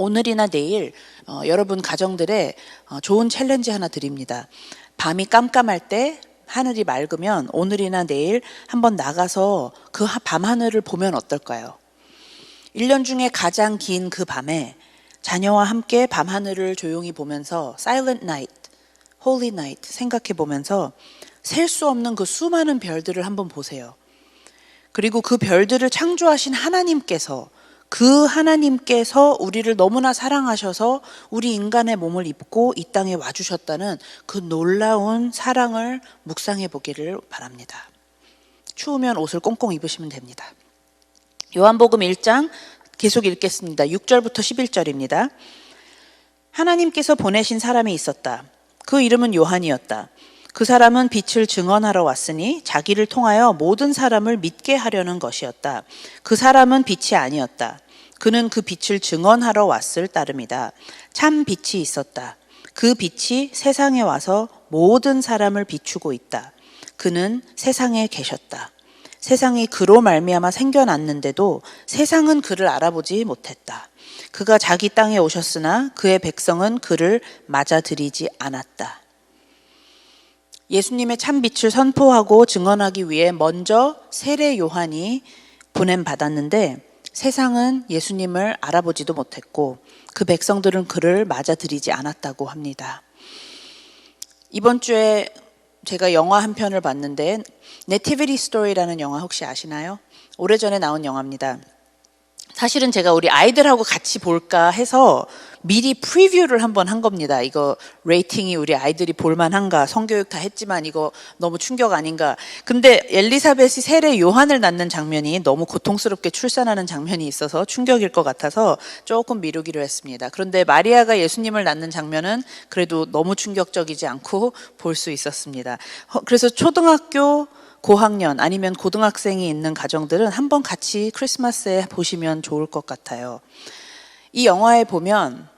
오늘이나 내일 여러분 가정들에 좋은 챌린지 하나 드립니다. 밤이 깜깜할 때 하늘이 맑으면 오늘이나 내일 한번 나가서 그 밤하늘을 보면 어떨까요? 1년 중에 가장 긴 그 밤에 자녀와 함께 밤하늘을 조용히 보면서 Silent Night, Holy Night 생각해 보면서 셀 수 없는 그 수많은 별들을 한번 보세요. 그리고 그 별들을 창조하신 하나님께서, 그 하나님께서 우리를 너무나 사랑하셔서 우리 인간의 몸을 입고 이 땅에 와주셨다는 그 놀라운 사랑을 묵상해 보기를 바랍니다. 추우면 옷을 꽁꽁 입으시면 됩니다. 요한복음 1장 계속 읽겠습니다. 6절부터 11절입니다. 하나님께서 보내신 사람이 있었다. 그 이름은 요한이었다. 그 사람은 빛을 증언하러 왔으니 자기를 통하여 모든 사람을 믿게 하려는 것이었다. 그 사람은 빛이 아니었다. 그는 그 빛을 증언하러 왔을 따름이다. 참 빛이 있었다. 그 빛이 세상에 와서 모든 사람을 비추고 있다. 그는 세상에 계셨다. 세상이 그로 말미암아 생겨났는데도 세상은 그를 알아보지 못했다. 그가 자기 땅에 오셨으나 그의 백성은 그를 맞아들이지 않았다. 예수님의 참 빛을 선포하고 증언하기 위해 먼저 세례 요한이 보냄받았는데 세상은 예수님을 알아보지도 못했고 그 백성들은 그를 맞아들이지 않았다고 합니다. 이번 주에 제가 영화 한 편을 봤는데 네티비티 스토리라는 영화 혹시 아시나요? 오래전에 나온 영화입니다. 사실은 제가 우리 아이들하고 같이 볼까 해서 미리 프리뷰를 한번 한 겁니다. 이거 레이팅이 우리 아이들이 볼만한가, 성교육 다 했지만 이거 너무 충격 아닌가. 근데 엘리사벳이 세례 요한을 낳는 장면이 너무 고통스럽게 출산하는 장면이 있어서 충격일 것 같아서 조금 미루기로 했습니다. 그런데 마리아가 예수님을 낳는 장면은 그래도 너무 충격적이지 않고 볼 수 있었습니다. 그래서 초등학교 고학년 아니면 고등학생이 있는 가정들은 한번 같이 크리스마스에 보시면 좋을 것 같아요. 이 영화에 보면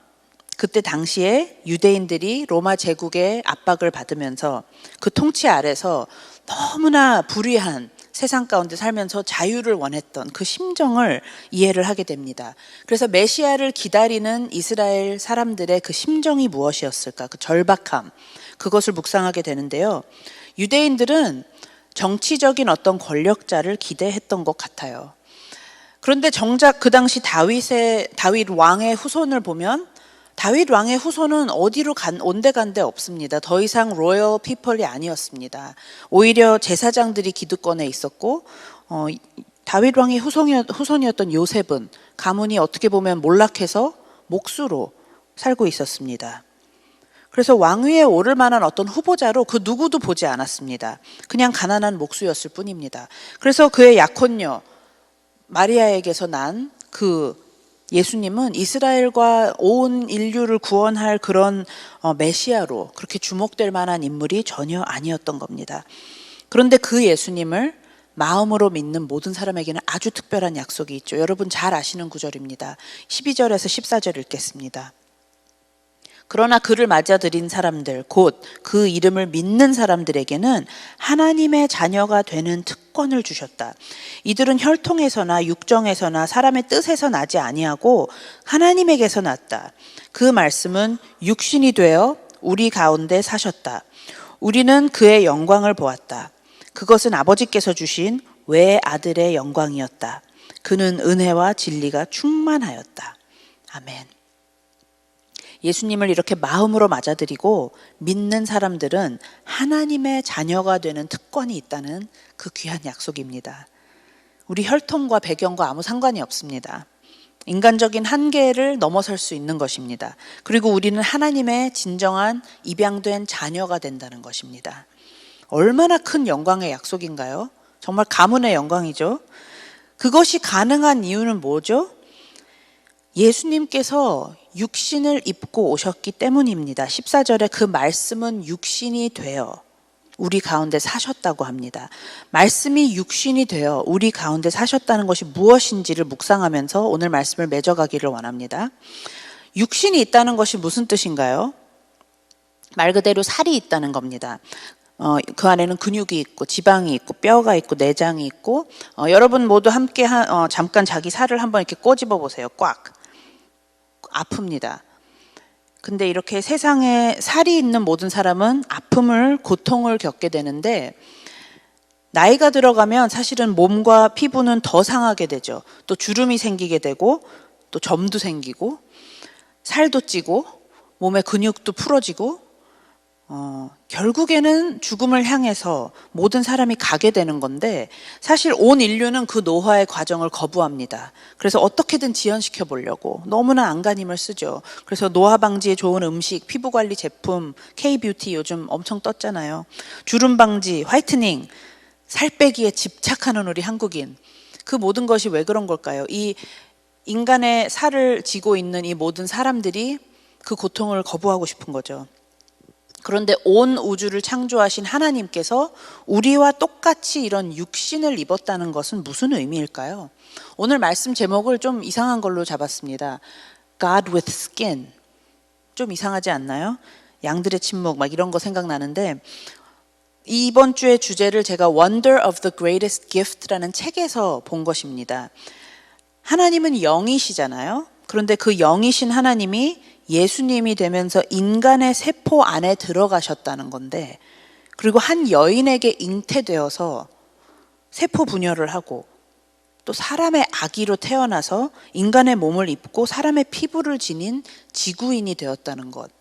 그때 당시에 유대인들이 로마 제국의 압박을 받으면서 그 통치 아래서 너무나 불의한 세상 가운데 살면서 자유를 원했던 그 심정을 이해를 하게 됩니다. 그래서 메시아를 기다리는 이스라엘 사람들의 그 심정이 무엇이었을까? 그 절박함, 그것을 묵상하게 되는데요. 유대인들은 정치적인 어떤 권력자를 기대했던 것 같아요. 그런데 정작 그 당시 다윗 왕의 후손을 보면 다윗 왕의 후손은 어디로 온데간데 없습니다. 더 이상 로열 피플이 아니었습니다. 오히려 제사장들이 기득권에 있었고 다윗 왕의 후손이었던 요셉은 가문이 어떻게 보면 몰락해서 목수로 살고 있었습니다. 그래서 왕위에 오를 만한 어떤 후보자로 그 누구도 보지 않았습니다. 그냥 가난한 목수였을 뿐입니다. 그래서 그의 약혼녀 마리아에게서 난 그 예수님은 이스라엘과 온 인류를 구원할 그런 메시아로 그렇게 주목될 만한 인물이 전혀 아니었던 겁니다. 그런데 그 예수님을 마음으로 믿는 모든 사람에게는 아주 특별한 약속이 있죠. 여러분 잘 아시는 구절입니다. 12절에서 14절 읽겠습니다. 그러나 그를 맞아들인 사람들, 곧 그 이름을 믿는 사람들에게는 하나님의 자녀가 되는 특권을 주셨다. 이들은 혈통에서나 육정에서나 사람의 뜻에서 나지 아니하고 하나님에게서 났다. 그 말씀은 육신이 되어 우리 가운데 사셨다. 우리는 그의 영광을 보았다. 그것은 아버지께서 주신 외아들의 영광이었다. 그는 은혜와 진리가 충만하였다. 아멘. 예수님을 이렇게 마음으로 맞아들이고 믿는 사람들은 하나님의 자녀가 되는 특권이 있다는 그 귀한 약속입니다. 우리 혈통과 배경과 아무 상관이 없습니다. 인간적인 한계를 넘어설 수 있는 것입니다. 그리고 우리는 하나님의 진정한 입양된 자녀가 된다는 것입니다. 얼마나 큰 영광의 약속인가요? 정말 가문의 영광이죠. 그것이 가능한 이유는 뭐죠? 예수님께서 육신을 입고 오셨기 때문입니다. 14절에 그 말씀은 육신이 되어 우리 가운데 사셨다고 합니다. 말씀이 육신이 되어 우리 가운데 사셨다는 것이 무엇인지를 묵상하면서 오늘 말씀을 맺어가기를 원합니다. 육신이 있다는 것이 무슨 뜻인가요? 말 그대로 살이 있다는 겁니다. 그 안에는 근육이 있고 지방이 있고 뼈가 있고 내장이 있고 여러분 모두 함께 잠깐 자기 살을 한번 이렇게 꼬집어 보세요. 꽉. 아픕니다. 근데 이렇게 세상에 살이 있는 모든 사람은 아픔을, 고통을 겪게 되는데 나이가 들어가면 사실은 몸과 피부는 더 상하게 되죠. 또 주름이 생기게 되고 또 점도 생기고 살도 찌고 몸의 근육도 풀어지고 결국에는 죽음을 향해서 모든 사람이 가게 되는 건데 사실 온 인류는 그 노화의 과정을 거부합니다. 그래서 어떻게든 지연시켜 보려고 너무나 안간힘을 쓰죠. 그래서 노화 방지에 좋은 음식, 피부 관리 제품, K-뷰티 요즘 엄청 떴잖아요. 주름 방지, 화이트닝, 살 빼기에 집착하는 우리 한국인. 그 모든 것이 왜 그런 걸까요? 이 인간의 살을 지고 있는 이 모든 사람들이 그 고통을 거부하고 싶은 거죠. 그런데 온 우주를 창조하신 하나님께서 우리와 똑같이 이런 육신을 입었다는 것은 무슨 의미일까요? 오늘 말씀 제목을 좀 이상한 걸로 잡았습니다. God with skin. 좀 이상하지 않나요? 양들의 침묵 막 이런 거 생각나는데 이번 주의 주제를 제가 Wonder of the Greatest Gift라는 책에서 본 것입니다. 하나님은 영이시잖아요. 그런데 그 영이신 하나님이 예수님이 되면서 인간의 세포 안에 들어가셨다는 건데, 그리고 한 여인에게 잉태되어서 세포 분열을 하고 또 사람의 아기로 태어나서 인간의 몸을 입고 사람의 피부를 지닌 지구인이 되었다는 것.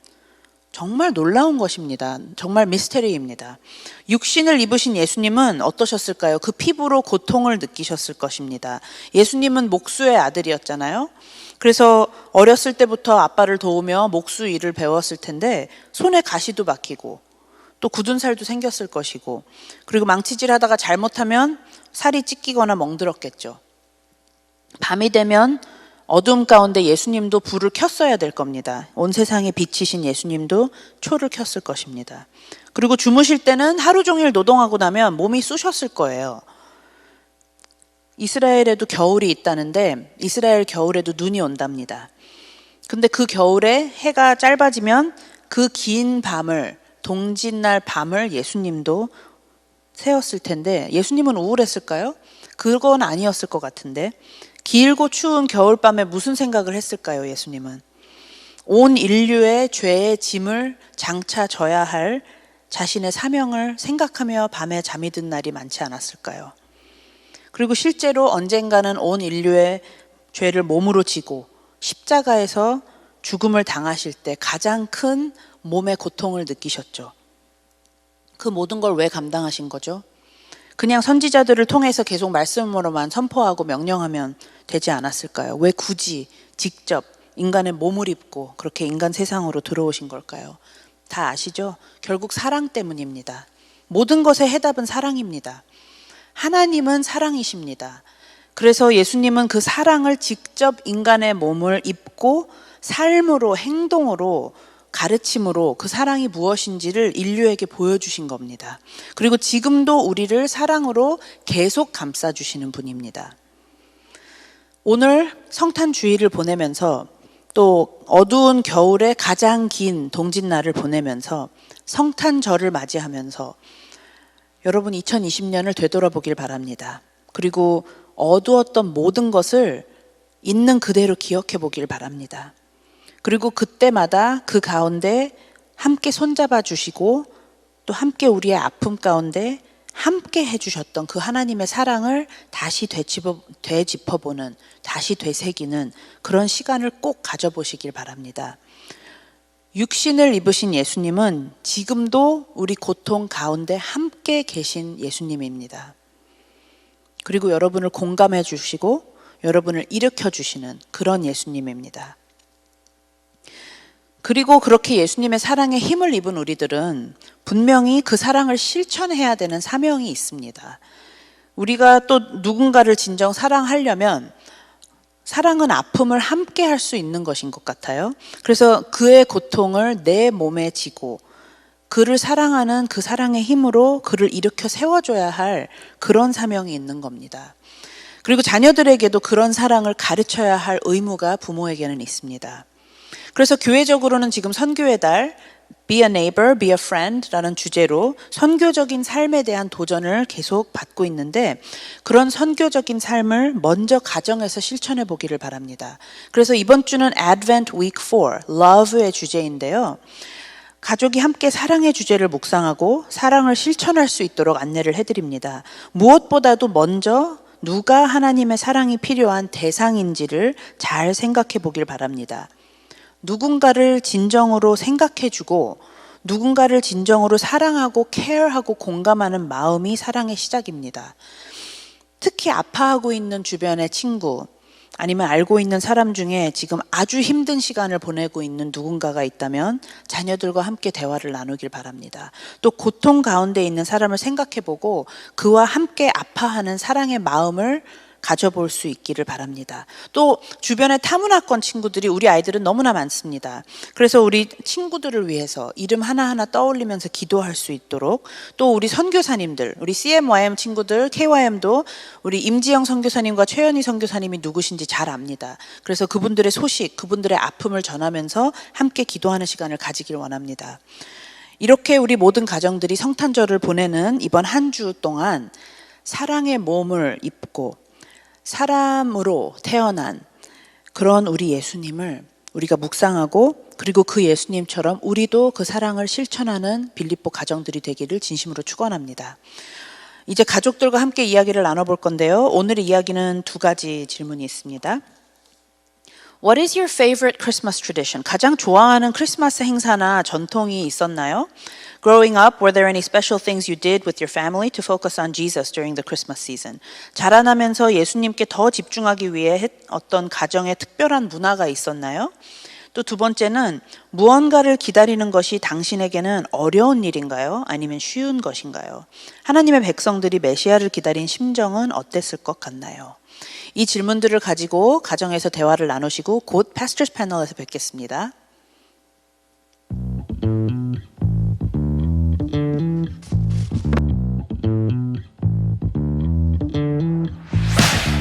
정말 놀라운 것입니다. 정말 미스테리입니다. 육신을 입으신 예수님은 어떠셨을까요? 그 피부로 고통을 느끼셨을 것입니다. 예수님은 목수의 아들이었잖아요. 그래서 어렸을 때부터 아빠를 도우며 목수 일을 배웠을 텐데 손에 가시도 박히고 또 굳은 살도 생겼을 것이고, 그리고 망치질 하다가 잘못하면 살이 찢기거나 멍들었겠죠. 밤이 되면 어둠 가운데 예수님도 불을 켰어야 될 겁니다. 온 세상에 빛이신 예수님도 초를 켰을 것입니다. 그리고 주무실 때는 하루 종일 노동하고 나면 몸이 쑤셨을 거예요. 이스라엘에도 겨울이 있다는데 이스라엘 겨울에도 눈이 온답니다. 근데 그 겨울에 해가 짧아지면 그 긴 밤을, 동짓날 밤을 예수님도 새었을 텐데 예수님은 우울했을까요? 그건 아니었을 것 같은데 길고 추운 겨울밤에 무슨 생각을 했을까요? 예수님은 온 인류의 죄의 짐을 장차 져야 할 자신의 사명을 생각하며 밤에 잠이 든 날이 많지 않았을까요? 그리고 실제로 언젠가는 온 인류의 죄를 몸으로 지고 십자가에서 죽음을 당하실 때 가장 큰 몸의 고통을 느끼셨죠. 그 모든 걸 왜 감당하신 거죠? 그냥 선지자들을 통해서 계속 말씀으로만 선포하고 명령하면 되지 않았을까요? 왜 굳이 직접 인간의 몸을 입고 그렇게 인간 세상으로 들어오신 걸까요? 다 아시죠? 결국 사랑 때문입니다. 모든 것의 해답은 사랑입니다. 하나님은 사랑이십니다. 그래서 예수님은 그 사랑을 직접 인간의 몸을 입고 삶으로, 행동으로, 가르침으로 그 사랑이 무엇인지를 인류에게 보여주신 겁니다. 그리고 지금도 우리를 사랑으로 계속 감싸주시는 분입니다. 오늘 성탄 주일을 보내면서 또 어두운 겨울에 가장 긴 동짓날을 보내면서 성탄절을 맞이하면서 여러분 2020년을 되돌아보길 바랍니다. 그리고 어두웠던 모든 것을 있는 그대로 기억해 보길 바랍니다. 그리고 그때마다 그 가운데 함께 손잡아 주시고 또 함께 우리의 아픔 가운데 함께 해주셨던 그 하나님의 사랑을 다시 되짚어보는, 다시 되새기는 그런 시간을 꼭 가져보시길 바랍니다. 육신을 입으신 예수님은 지금도 우리 고통 가운데 함께 계신 예수님입니다. 그리고 여러분을 공감해 주시고 여러분을 일으켜 주시는 그런 예수님입니다. 그리고 그렇게 예수님의 사랑에 힘을 입은 우리들은 분명히 그 사랑을 실천해야 되는 사명이 있습니다. 우리가 또 누군가를 진정 사랑하려면 사랑은 아픔을 함께 할 수 있는 것인 것 같아요. 그래서 그의 고통을 내 몸에 지고 그를 사랑하는 그 사랑의 힘으로 그를 일으켜 세워줘야 할 그런 사명이 있는 겁니다. 그리고 자녀들에게도 그런 사랑을 가르쳐야 할 의무가 부모에게는 있습니다. 그래서 교회적으로는 지금 선교의 달 Be a neighbor, be a friend 라는 주제로 선교적인 삶에 대한 도전을 계속 받고 있는데 그런 선교적인 삶을 먼저 가정에서 실천해 보기를 바랍니다. 그래서 이번 주는 Advent Week 4, Love의 주제인데요. 가족이 함께 사랑의 주제를 묵상하고 사랑을 실천할 수 있도록 안내를 해드립니다. 무엇보다도 먼저 누가 하나님의 사랑이 필요한 대상인지를 잘 생각해 보길 바랍니다. 누군가를 진정으로 생각해주고 누군가를 진정으로 사랑하고 케어하고 공감하는 마음이 사랑의 시작입니다. 특히 아파하고 있는 주변의 친구, 아니면 알고 있는 사람 중에 지금 아주 힘든 시간을 보내고 있는 누군가가 있다면 자녀들과 함께 대화를 나누길 바랍니다. 또 고통 가운데 있는 사람을 생각해보고 그와 함께 아파하는 사랑의 마음을 가져볼 수 있기를 바랍니다. 또 주변에 타문화권 친구들이 우리 아이들은 너무나 많습니다. 그래서 우리 친구들을 위해서 이름 하나하나 떠올리면서 기도할 수 있도록, 또 우리 선교사님들, 우리 CMYM 친구들, KYM도 우리 임지영 선교사님과 최연희 선교사님이 누구신지 잘 압니다. 그래서 그분들의 소식, 그분들의 아픔을 전하면서 함께 기도하는 시간을 가지길 원합니다. 이렇게 우리 모든 가정들이 성탄절을 보내는 이번 한 주 동안 사랑의 몸을 입고 사람으로 태어난 그런 우리 예수님을 우리가 묵상하고, 그리고 그 예수님처럼 우리도 그 사랑을 실천하는 빌립보 가정들이 되기를 진심으로 축원합니다. 이제 가족들과 함께 이야기를 나눠볼 건데요. 오늘의 이야기는 두 가지 질문이 있습니다. What is your favorite Christmas tradition? 가장 좋아하는 크리스마스 행사나 전통이 있었나요? Growing up, were there any special things you did with your family to focus on Jesus during the Christmas season? 자라나면서 예수님께 더 집중하기 위해 어떤 가정에 특별한 문화가 있었나요? 또 두 번째는 무언가를 기다리는 것이 당신에게는 어려운 일인가요? 아니면 쉬운 것인가요? 하나님의 백성들이 메시아를 기다린 심정은 어땠을 것 같나요? 이 질문들을 가지고 가정에서 대화를 나누시고 곧 Pastors Panel에서 뵙겠습니다.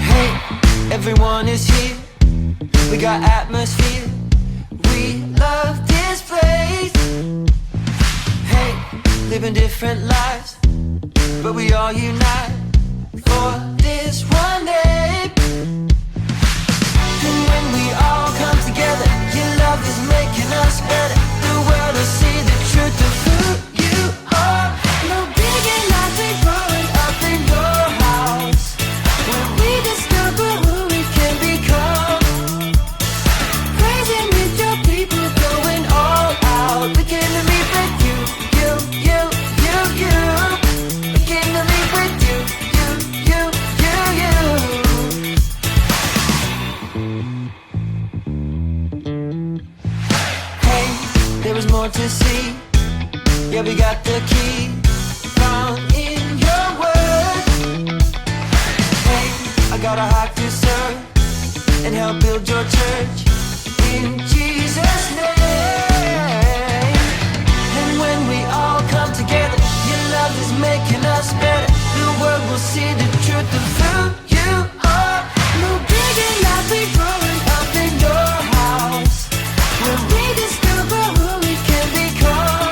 Hey, everyone is here. We got atmosphere. We love this place. Hey, living different lives, but we all unite for this one day. And when we all come together, your love is making us better. The world will see the truth of who you are. No bigger life than growing up in your house, when we discover who we can become. Praising with your people, going all out. We came to meet with you, you, you, you, you. We came to meet with you, you, you, you, you. Hey, there is more to see. Yeah, we got the key found in your word. Hey, I got a heart to serve and help build your church in Jesus' name. And when we all come together, your love is making us better. The world will see the truth of who you are. No bigger life we growing up in your house, when we discover who we can become.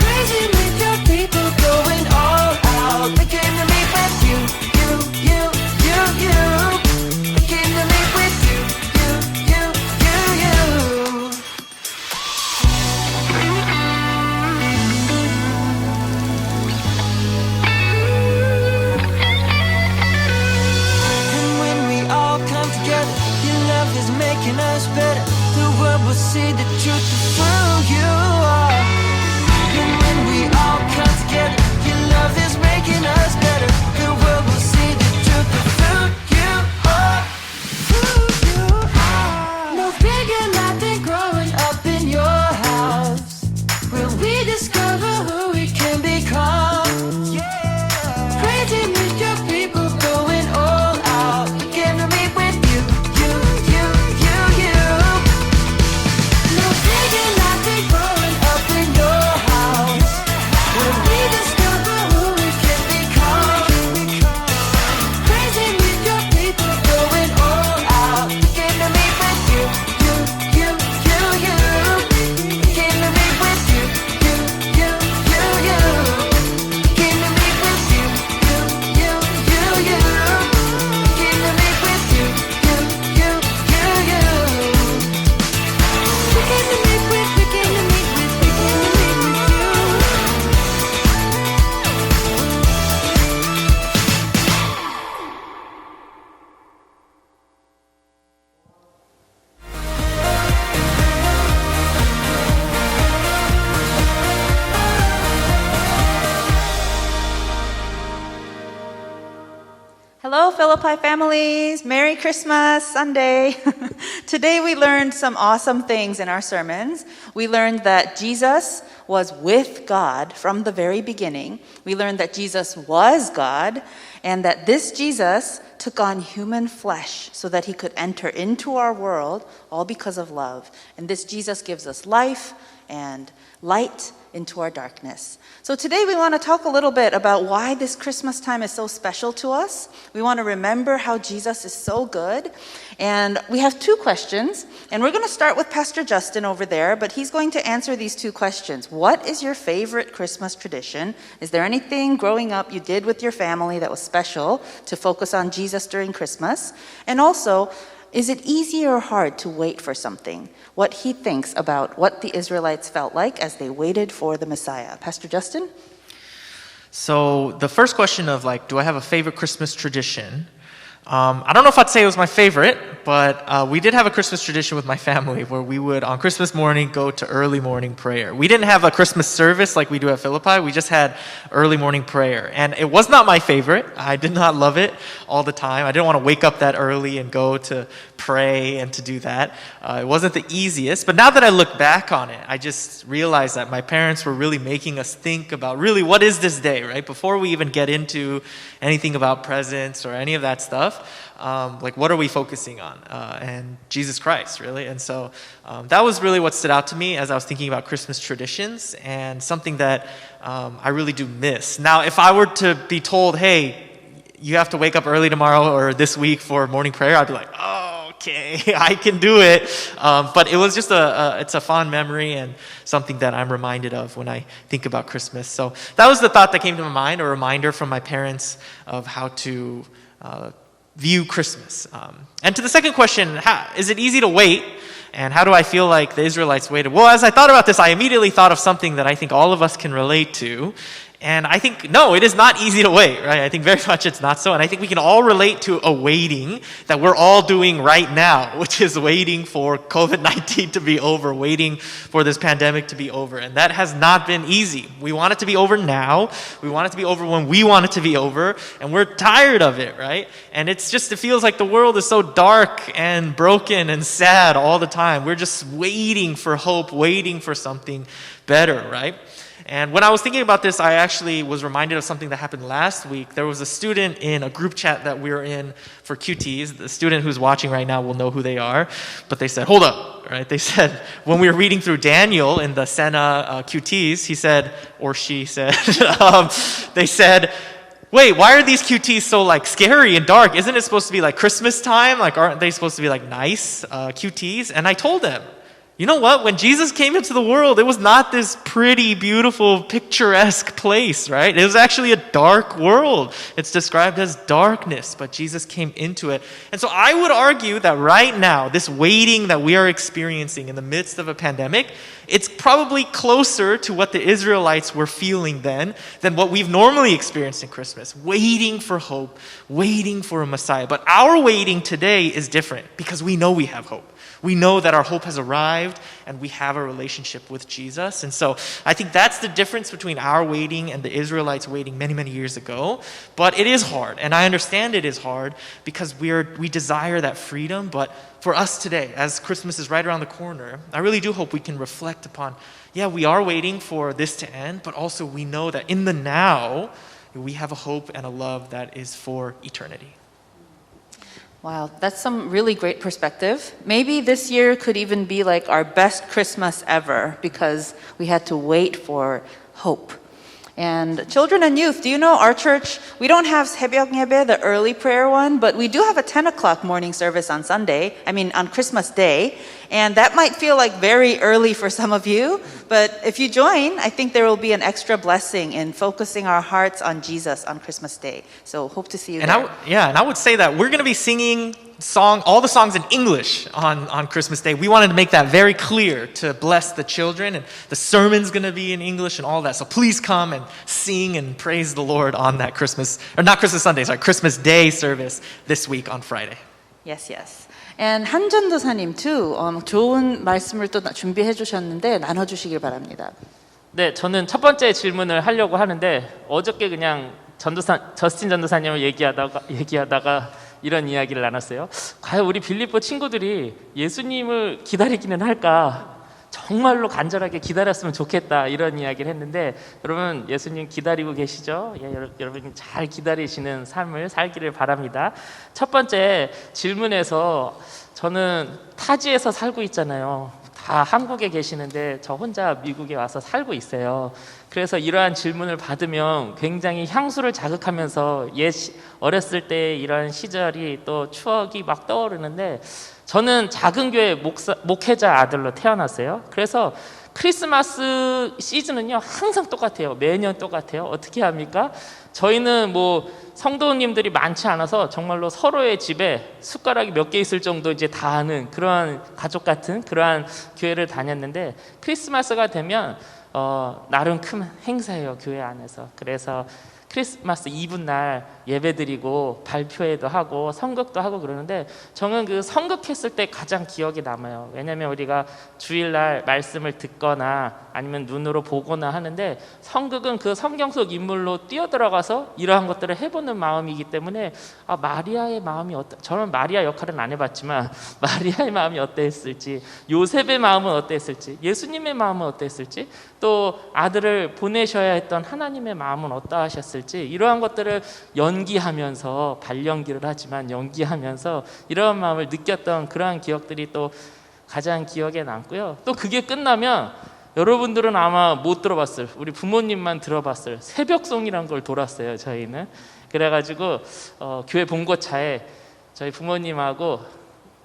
Praising with your people, going all out. We came to meet with you, you, you, you, you. We came to meet with you, you, you, you, you. And when we all come together, your love is making us better. The world will see the truth of who you are. And when we all come together, your love is making us better. The world will see the truth of who you are. Who you are. No bigger life than growing up in your house, where we discover who we can become. Praising with your people, going all out. We came to meet with you, you, you, you, you. No bigger life than growing Hello, Philippi families. Merry Christmas Sunday. Today we learned some awesome things in our sermons. We learned that Jesus was with God from the very beginning. We learned that Jesus was God and that this Jesus took on human flesh so that he could enter into our world, all because of love. And this Jesus gives us life and light into our darkness. So today we want to talk a little bit about why this Christmas time is so special to us. We want to remember how Jesus is so good. And we have two questions. And we're going to start with Pastor Justin over there, but he's going to answer these two questions. What is your favorite Christmas tradition? Is there anything growing up you did with your family that was special to focus on Jesus during Christmas? And also, is it easy or hard to wait for something? What he thinks about what the Israelites felt like as they waited for the Messiah. Pastor Justin? So the first question of like, do I have a favorite Christmas tradition? I don't know if I'd say it was my favorite, but we did have a Christmas tradition with my family where we would, on Christmas morning, go to early morning prayer. We didn't have a Christmas service like we do at Philippi. We just had early morning prayer. And it was not my favorite. I did not love it all the time. I didn't want to wake up that early and go to pray and to do that. It wasn't the easiest. But now that I look back on it, I just realized that my parents were really making us think about really what is this day, right? Before we even get into anything about presents or any of that stuff. Like what are we focusing on? And Jesus Christ, really. And so that was really what stood out to me as I was thinking about Christmas traditions and something that I really do miss. Now, if I were to be told, hey, you have to wake up early tomorrow or this week for morning prayer, I'd be like, oh, okay, I can do it. But it was just it's a fond memory and something that I'm reminded of when I think about Christmas. So that was the thought that came to my mind, a reminder from my parents of how to view Christmas. And to the second question, is it easy to wait? And how do I feel like the Israelites waited? Well, as I thought about this, I immediately thought of something that I think all of us can relate to. And I think, no, it is not easy to wait, right? I think very much it's not so. And I think we can all relate to a waiting that we're all doing right now, which is waiting for COVID-19 to be over, waiting for this pandemic to be over. And that has not been easy. We want it to be over now. We want it to be over when we want it to be over. And we're tired of it, right? And it feels like the world is so dark and broken and sad all the time. We're just waiting for hope, waiting for something better, right? And when I was thinking about this, I actually was reminded of something that happened last week. There was a student in a group chat that we were in for QTs. The student who's watching right now will know who they are. But they said, hold up, right? They said, when we were reading through Daniel in the Sena QTs, he said, or she said, they said, wait, why are these QTs so like scary and dark? Isn't it supposed to be like Christmas time? Like, aren't they supposed to be like nice QTs? And I told them, you know what? When Jesus came into the world, it was not this pretty, beautiful, picturesque place, right? It was actually a dark world. It's described as darkness, but Jesus came into it. And so I would argue that right now, this waiting that we are experiencing in the midst of a pandemic, it's probably closer to what the Israelites were feeling then than what we've normally experienced in Christmas. Waiting for hope, waiting for a Messiah. But our waiting today is different because we know we have hope. We know that our hope has arrived and we have a relationship with Jesus. And so I think that's the difference between our waiting and the Israelites waiting many, many years ago. But it is hard. And I understand it is hard because we desire that freedom. But for us today, as Christmas is right around the corner, I really do hope we can reflect upon, yeah, we are waiting for this to end, but also we know that in the now, we have a hope and a love that is for eternity. Wow, that's some really great perspective. Maybe this year could even be like our best Christmas ever because we had to wait for hope. And children and youth, do you know our church, we don't have 새벽 예배, the early prayer one, but we do have a 10 o'clock morning service on on Christmas Day. And that might feel like very early for some of you, but if you join, I think there will be an extra blessing in focusing our hearts on Jesus on Christmas Day. So hope to see you there. And I would say that we're going to be singing all the songs in English on Christmas Day. We wanted to make that very clear to bless the children, and the sermon's going to be in English and all that. So please come and sing and praise the Lord on that Christmas Day service this week on Friday. Yes. And 한전도사님 too, 좋은 말씀을 또 준비해 주셨는데 나눠주시길 바랍니다. 네, 저는 첫 번째 질문을 하려고 하는데 어저께 그냥 저스틴 전도사님을 얘기하다가 이런 이야기를 나눴어요. 과연 우리 빌립보 친구들이 예수님을 기다리기는 할까? 정말로 간절하게 기다렸으면 좋겠다, 이런 이야기를 했는데, 여러분 예수님 기다리고 계시죠? 예, 여러분 잘 기다리시는 삶을 살기를 바랍니다. 첫 번째 질문에서, 저는 타지에서 살고 있잖아요. 다 한국에 계시는데 저 혼자 미국에 와서 살고 있어요. 그래서 이러한 질문을 받으면 굉장히 향수를 자극하면서 어렸을 때 이런 시절이 또 추억이 막 떠오르는데, 저는 작은 교회 목회자 아들로 태어났어요. 그래서 크리스마스 시즌은요 항상 똑같아요. 매년 똑같아요. 어떻게 합니까? 저희는 뭐 성도님들이 많지 않아서 정말로 서로의 집에 숟가락이 몇 개 있을 정도 이제 다 아는 그런 가족 같은 그러한 교회를 다녔는데, 크리스마스가 되면 나름 큰 행사예요, 교회 안에서. 그래서 크리스마스 이브날 예배드리고 발표회도 하고 성극도 하고 그러는데, 저는 그 성극했을 때 가장 기억에 남아요. 왜냐하면 우리가 주일날 말씀을 듣거나 아니면 눈으로 보거나 하는데, 성극은 그 성경 속 인물로 뛰어들어가서 이러한 것들을 해보는 마음이기 때문에, 마리아의 마음이 저는 마리아 역할은 안 해봤지만 마리아의 마음이 어땠을지, 요셉의 마음은 어땠을지, 예수님의 마음은 어땠을지, 또 아들을 보내셔야 했던 하나님의 마음은 어떠하셨을지, 이러한 것들을 연기하면서, 발연기를 하지만 연기하면서 이러한 마음을 느꼈던 그러한 기억들이 또 가장 기억에 남고요. 또 그게 끝나면 여러분들은 아마 못 들어봤을, 우리 부모님만 들어봤을 새벽송이란 걸 돌았어요, 저희는. 그래가지고 교회 봉고차에 저희 부모님하고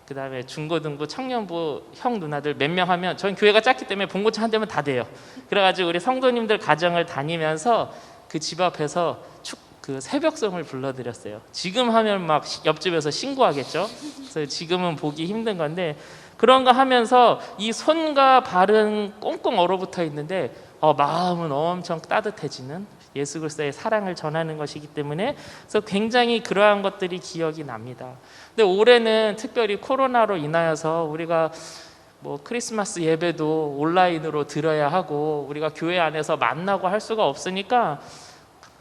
그 다음에 중고등부 청년부 형 누나들 몇 명 하면, 저희 교회가 작기 때문에 봉고차 한 대면 다 돼요. 그래가지고 우리 성도님들 가정을 다니면서 그 집 앞에서 그 새벽송을 불러드렸어요. 지금 하면 막 옆집에서 신고하겠죠. 그래서 지금은 보기 힘든 건데, 그런 거 하면서 이 손과 발은 꽁꽁 얼어붙어 있는데 마음은 엄청 따뜻해지는 예수 그리스도의 사랑을 전하는 것이기 때문에, 그래서 굉장히 그러한 것들이 기억이 납니다. 근데 올해는 특별히 코로나로 인하여서 우리가 뭐 크리스마스 예배도 온라인으로 드려야 하고 우리가 교회 안에서 만나고 할 수가 없으니까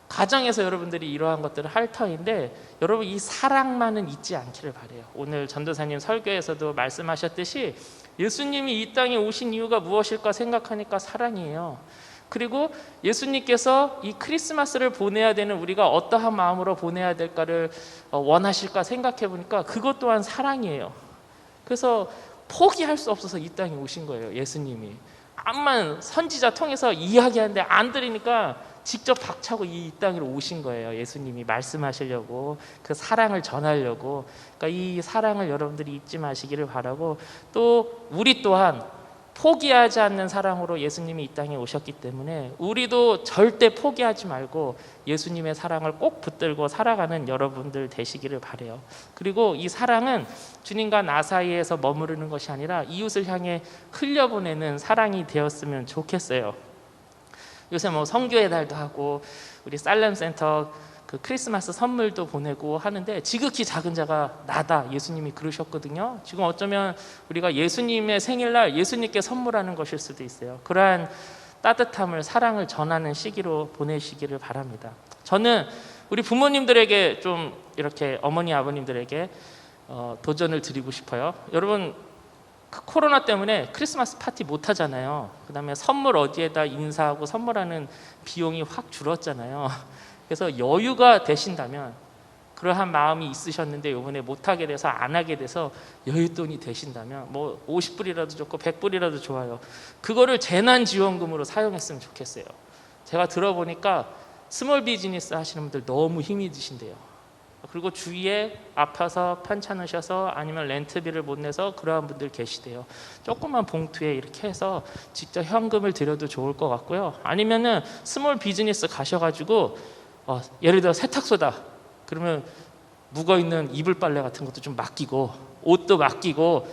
가정에서 여러분들이 이러한 것들을 할 터인데, 여러분 이 사랑만은 잊지 않기를 바라요. 오늘 전도사님 설교에서도 말씀하셨듯이 예수님이 이 땅에 오신 이유가 무엇일까 생각하니까 사랑이에요. 그리고 예수님께서 이 크리스마스를 보내야 되는 우리가 어떠한 마음으로 보내야 될까를 원하실까 생각해 보니까 그것 또한 사랑이에요. 그래서 포기할 수 없어서 이 땅에 오신 거예요, 예수님이. 암만 선지자 통해서 이야기하는데 안 들으니까 직접 박차고 이 땅으로 오신 거예요. 예수님이 말씀하시려고, 그 사랑을 전하려고. 그러니까 이 사랑을 여러분들이 잊지 마시기를 바라고, 또 우리 또한 포기하지 않는 사랑으로 예수님이 이 땅에 오셨기 때문에 우리도 절대 포기하지 말고 예수님의 사랑을 꼭 붙들고 살아가는 여러분들 되시기를 바라요. 그리고 이 사랑은 주님과 나 사이에서 머무르는 것이 아니라 이웃을 향해 흘려보내는 사랑이 되었으면 좋겠어요. 요새 뭐 성교의 달도 하고 우리 살렘센터 그 크리스마스 선물도 보내고 하는데, 지극히 작은 자가 나다, 예수님이 그러셨거든요. 지금 어쩌면 우리가 예수님의 생일날 예수님께 선물하는 것일 수도 있어요. 그러한 따뜻함을, 사랑을 전하는 시기로 보내시기를 바랍니다. 저는 우리 부모님들에게 좀 이렇게 어머니 아버님들에게 도전을 드리고 싶어요. 여러분 코로나 때문에 크리스마스 파티 못 하잖아요. 그 다음에 선물 어디에다 인사하고 선물하는 비용이 확 줄었잖아요. 그래서 여유가 되신다면, 그러한 마음이 있으셨는데 이번에 못하게 돼서 안 하게 돼서 여윳돈이 되신다면, 뭐 50불이라도 좋고 100불이라도 좋아요. 그거를 재난지원금으로 사용했으면 좋겠어요. 제가 들어보니까 스몰 비즈니스 하시는 분들 너무 힘이 드신대요. 그리고 주위에 아파서 편찮으셔서 아니면 렌트비를 못 내서 그러한 분들 계시대요. 조그만 봉투에 이렇게 해서 직접 현금을 드려도 좋을 것 같고요. 아니면은 스몰 비즈니스 가셔가지고 예를 들어 세탁소다 그러면 묵어있는 이불 빨래 같은 것도 좀 맡기고 옷도 맡기고,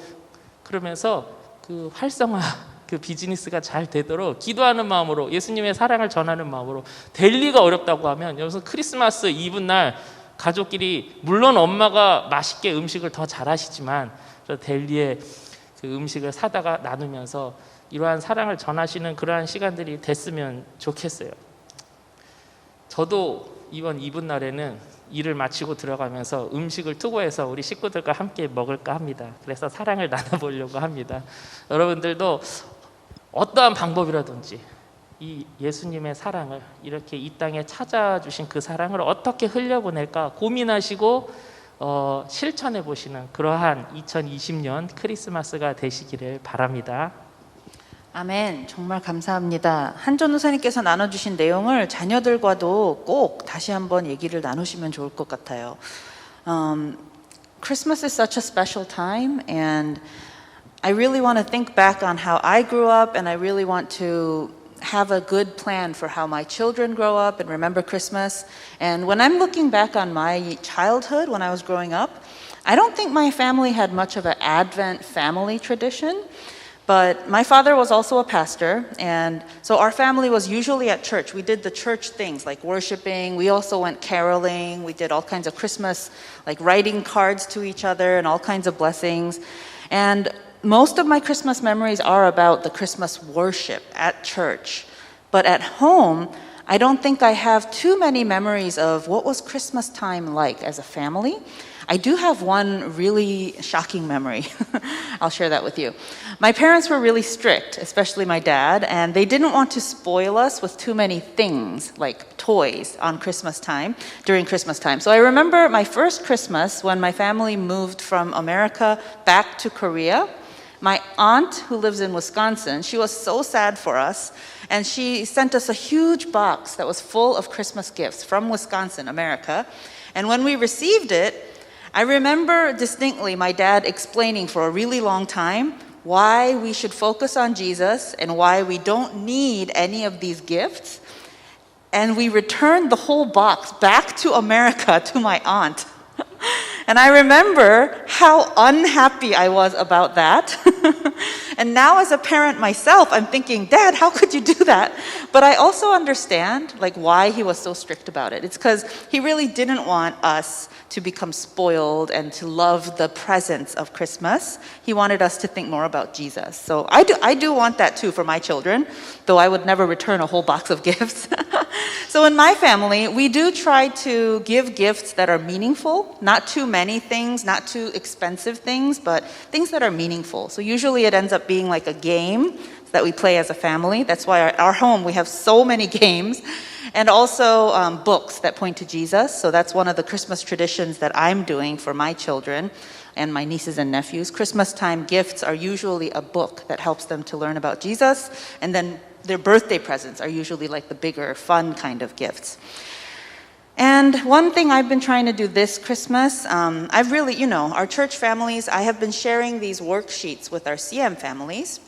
그러면서 그 활성화, 그 비즈니스가 잘 되도록 기도하는 마음으로, 예수님의 사랑을 전하는 마음으로. 될 리가 어렵다고 하면 여기서 크리스마스 이브 날 가족끼리, 물론 엄마가 맛있게 음식을 더 잘하시지만 델리의 그 음식을 사다가 나누면서 이러한 사랑을 전하시는 그러한 시간들이 됐으면 좋겠어요. 저도 이번 이분 날에는 일을 마치고 들어가면서 음식을 투고해서 우리 식구들과 함께 먹을까 합니다. 그래서 사랑을 나눠보려고 합니다. 여러분들도 어떠한 방법이라든지 이 예수님의 사랑을, 이렇게 이 땅에 찾아주신 그 사랑을 어떻게 흘려보낼까 고민하시고 실천해 보시는 그러한 2020년 크리스마스가 되시기를 바랍니다. 아멘. 정말 감사합니다. 한전 우사님께서 나눠주신 내용을 자녀들과도 꼭 다시 한번 얘기를 나누시면 좋을 것 같아요. Christmas is such a special time, and I really want to think back on how I grew up, and I really want to have a good plan for how my children grow up and remember Christmas. And when I'm looking back on my childhood, when I was growing up, I don't think my family had much of an Advent family tradition. But my father was also a pastor, and so our family was usually at church. We did the church things like worshiping. We also went caroling. We did all kinds of Christmas, like writing cards to each other and all kinds of blessings. And most of my Christmas memories are about the Christmas worship at church. But at home, I don't think I have too many memories of what was Christmas time like as a family. I do have one really shocking memory. I'll share that with you. My parents were really strict, especially my dad, and they didn't want to spoil us with too many things like toys on Christmas time, during Christmas time. So I remember my first Christmas when my family moved from America back to Korea. My aunt, who lives in Wisconsin, she was so sad for us, and she sent us a huge box that was full of Christmas gifts from Wisconsin, America. And when we received it, I remember distinctly my dad explaining for a really long time why we should focus on Jesus and why we don't need any of these gifts. And we returned the whole box back to America to my aunt. And I remember how unhappy I was about that. And now as a parent myself, I'm thinking, Dad, how could you do that? But I also understand why he was so strict about it. It's because he really didn't want us to become spoiled and to love the presence of Christmas. He wanted us to think more about Jesus. So I do want that too for my children, though I would never return a whole box of gifts. So in my family, we do try to give gifts that are meaningful, not too many things, not too expensive things, but things that are meaningful. So usually it ends up being like a game that we play as a family. That's why at our home we have so many games. And also books that point to Jesus. So that's one of the Christmas traditions that I'm doing for my children and my nieces and nephews. Christmas time gifts are usually a book that helps them to learn about Jesus. And then their birthday presents are usually like the bigger, fun kind of gifts. And one thing I've been trying to do this Christmas, I've really, our church families, I have been sharing these worksheets with our CM families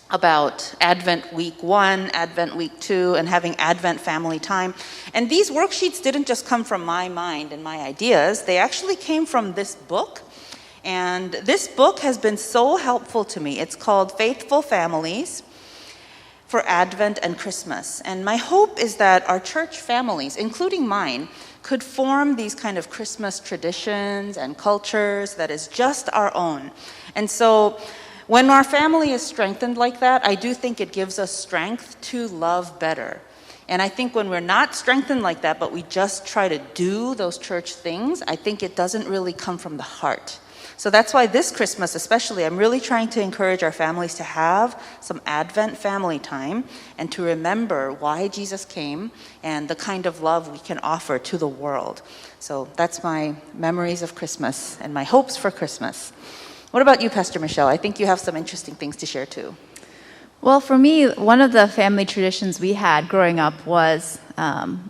about Advent week 1, Advent week 2, and having Advent family time. And these worksheets didn't just come from my mind and my ideas, they actually came from this book. And this book has been so helpful to me. It's called Faithful Families for Advent and Christmas. And my hope is that our church families, including mine, could form these kind of Christmas traditions and cultures that is just our own. And so when our family is strengthened like that, I do think it gives us strength to love better. And I think when we're not strengthened like that, but we just try to do those church things, I think it doesn't really come from the heart. So that's why this Christmas especially, I'm really trying to encourage our families to have some Advent family time and to remember why Jesus came and the kind of love we can offer to the world. So that's my memories of Christmas and my hopes for Christmas. What about you, Pastor Michelle? I think you have some interesting things to share too. Well, for me, one of the family traditions we had growing up was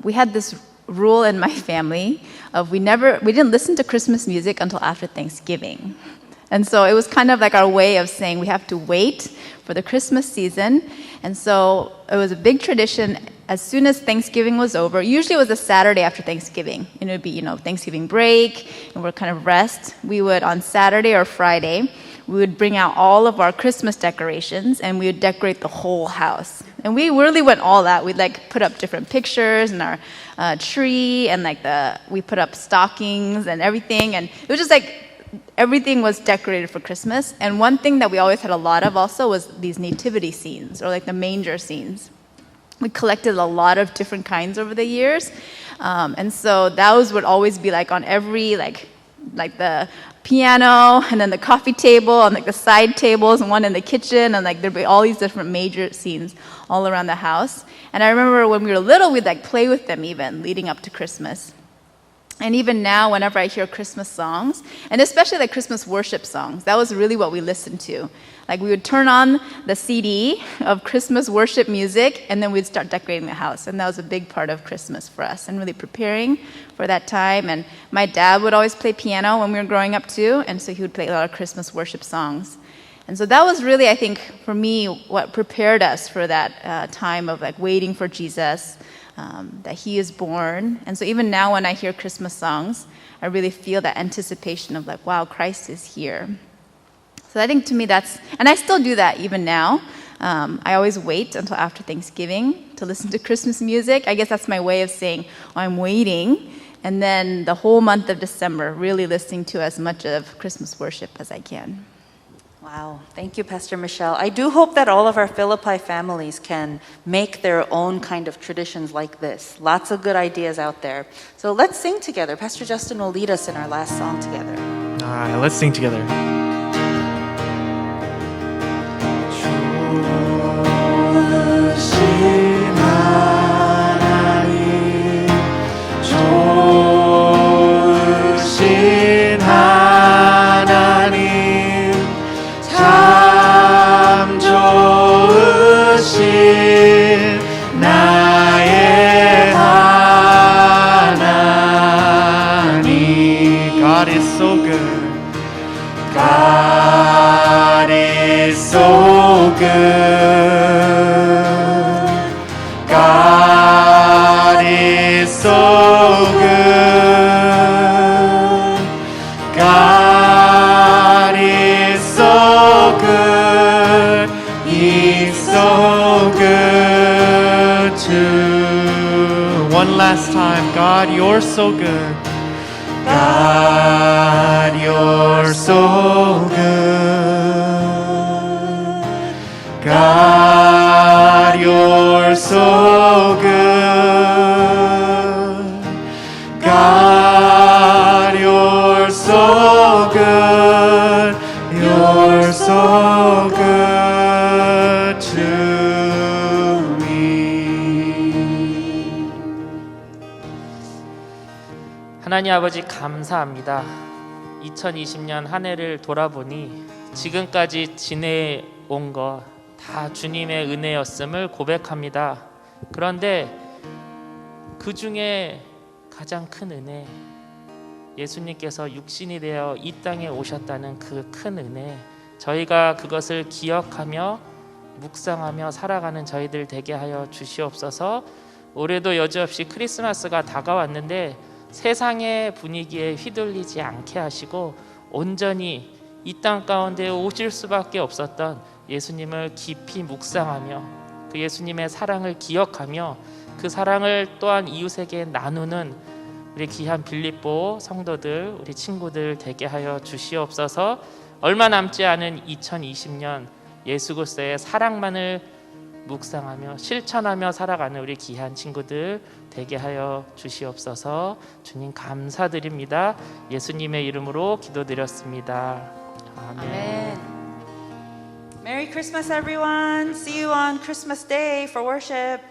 we had this rule in my family of we didn't listen to Christmas music until after Thanksgiving. And so it was kind of like our way of saying we have to wait for the Christmas season. And so it was a big tradition. As soon as Thanksgiving was over, usually it was a Saturday after Thanksgiving. And it would be, Thanksgiving break, and we're kind of rest. We would, on Saturday or Friday, we would bring out all of our Christmas decorations and we would decorate the whole house. And we really went all out. We'd put up different pictures in our tree and we put up stockings and everything. And it was just everything was decorated for Christmas. And one thing that we always had a lot of also was these nativity scenes or the manger scenes. We collected a lot of different kinds over the years. And so those would always be like on every like the piano and then the coffee table and like the side tables and one in the kitchen, and like there'd be all these different major scenes all around the house. And I remember when we were little, we'd like play with them even leading up to Christmas. And even now, whenever I hear Christmas songs, and especially like Christmas worship songs, that was really what we listened to. Like we would turn on the CD of Christmas worship music, and then we'd start decorating the house. And that was a big part of Christmas for us, and really preparing for that time. And my dad would always play piano when we were growing up too, and so he would play a lot of Christmas worship songs. And so that was really, I think, for me, what prepared us for that time of like waiting for Jesus, that he is born. And so even now when I hear Christmas songs, I really feel that anticipation of like, wow, Christ is here. So I think to me that's, and I still do that even now. I always wait until after Thanksgiving to listen to Christmas music. I guess that's my way of saying, oh, I'm waiting. And then the whole month of December, really listening to as much of Christmas worship as I can. Wow, thank you, Pastor Michelle. I do hope that all of our Philippi families can make their own kind of traditions like this. Lots of good ideas out there. So let's sing together. Pastor Justin will lead us in our last song together. All right, let's sing together. God is so good. God is so good. God is so good. God is so good. He's so good too. One last time. God, you're so good. God, you're so good. God, you're so good. God, you're so good. You're so good to me. 하나님 아버지 감사합니다. 2020년 한 해를 돌아보니 지금까지 지내온 거 다 주님의 은혜였음을 고백합니다. 그런데 그 중에 가장 큰 은혜, 예수님께서 육신이 되어 이 땅에 오셨다는 그 큰 은혜, 저희가 그것을 기억하며 묵상하며 살아가는 저희들 되게 하여 주시옵소서. 올해도 여지없이 크리스마스가 다가왔는데 세상의 분위기에 휘둘리지 않게 하시고 온전히 이 땅 가운데 오실 수밖에 없었던 예수님을 깊이 묵상하며 그 예수님의 사랑을 기억하며 그 사랑을 또한 이웃에게 나누는 우리 귀한 빌립보 성도들, 우리 친구들 되게 하여 주시옵소서. 얼마 남지 않은 2020년 예수 그리스도의 사랑만을 묵상하며 실천하며 살아가는 우리 귀한 친구들 되게 하여 주시옵소서. 주님 감사드립니다. 예수님의 이름으로 기도드렸습니다. 아멘. Amen. Merry Christmas, everyone. See you on Christmas Day for worship.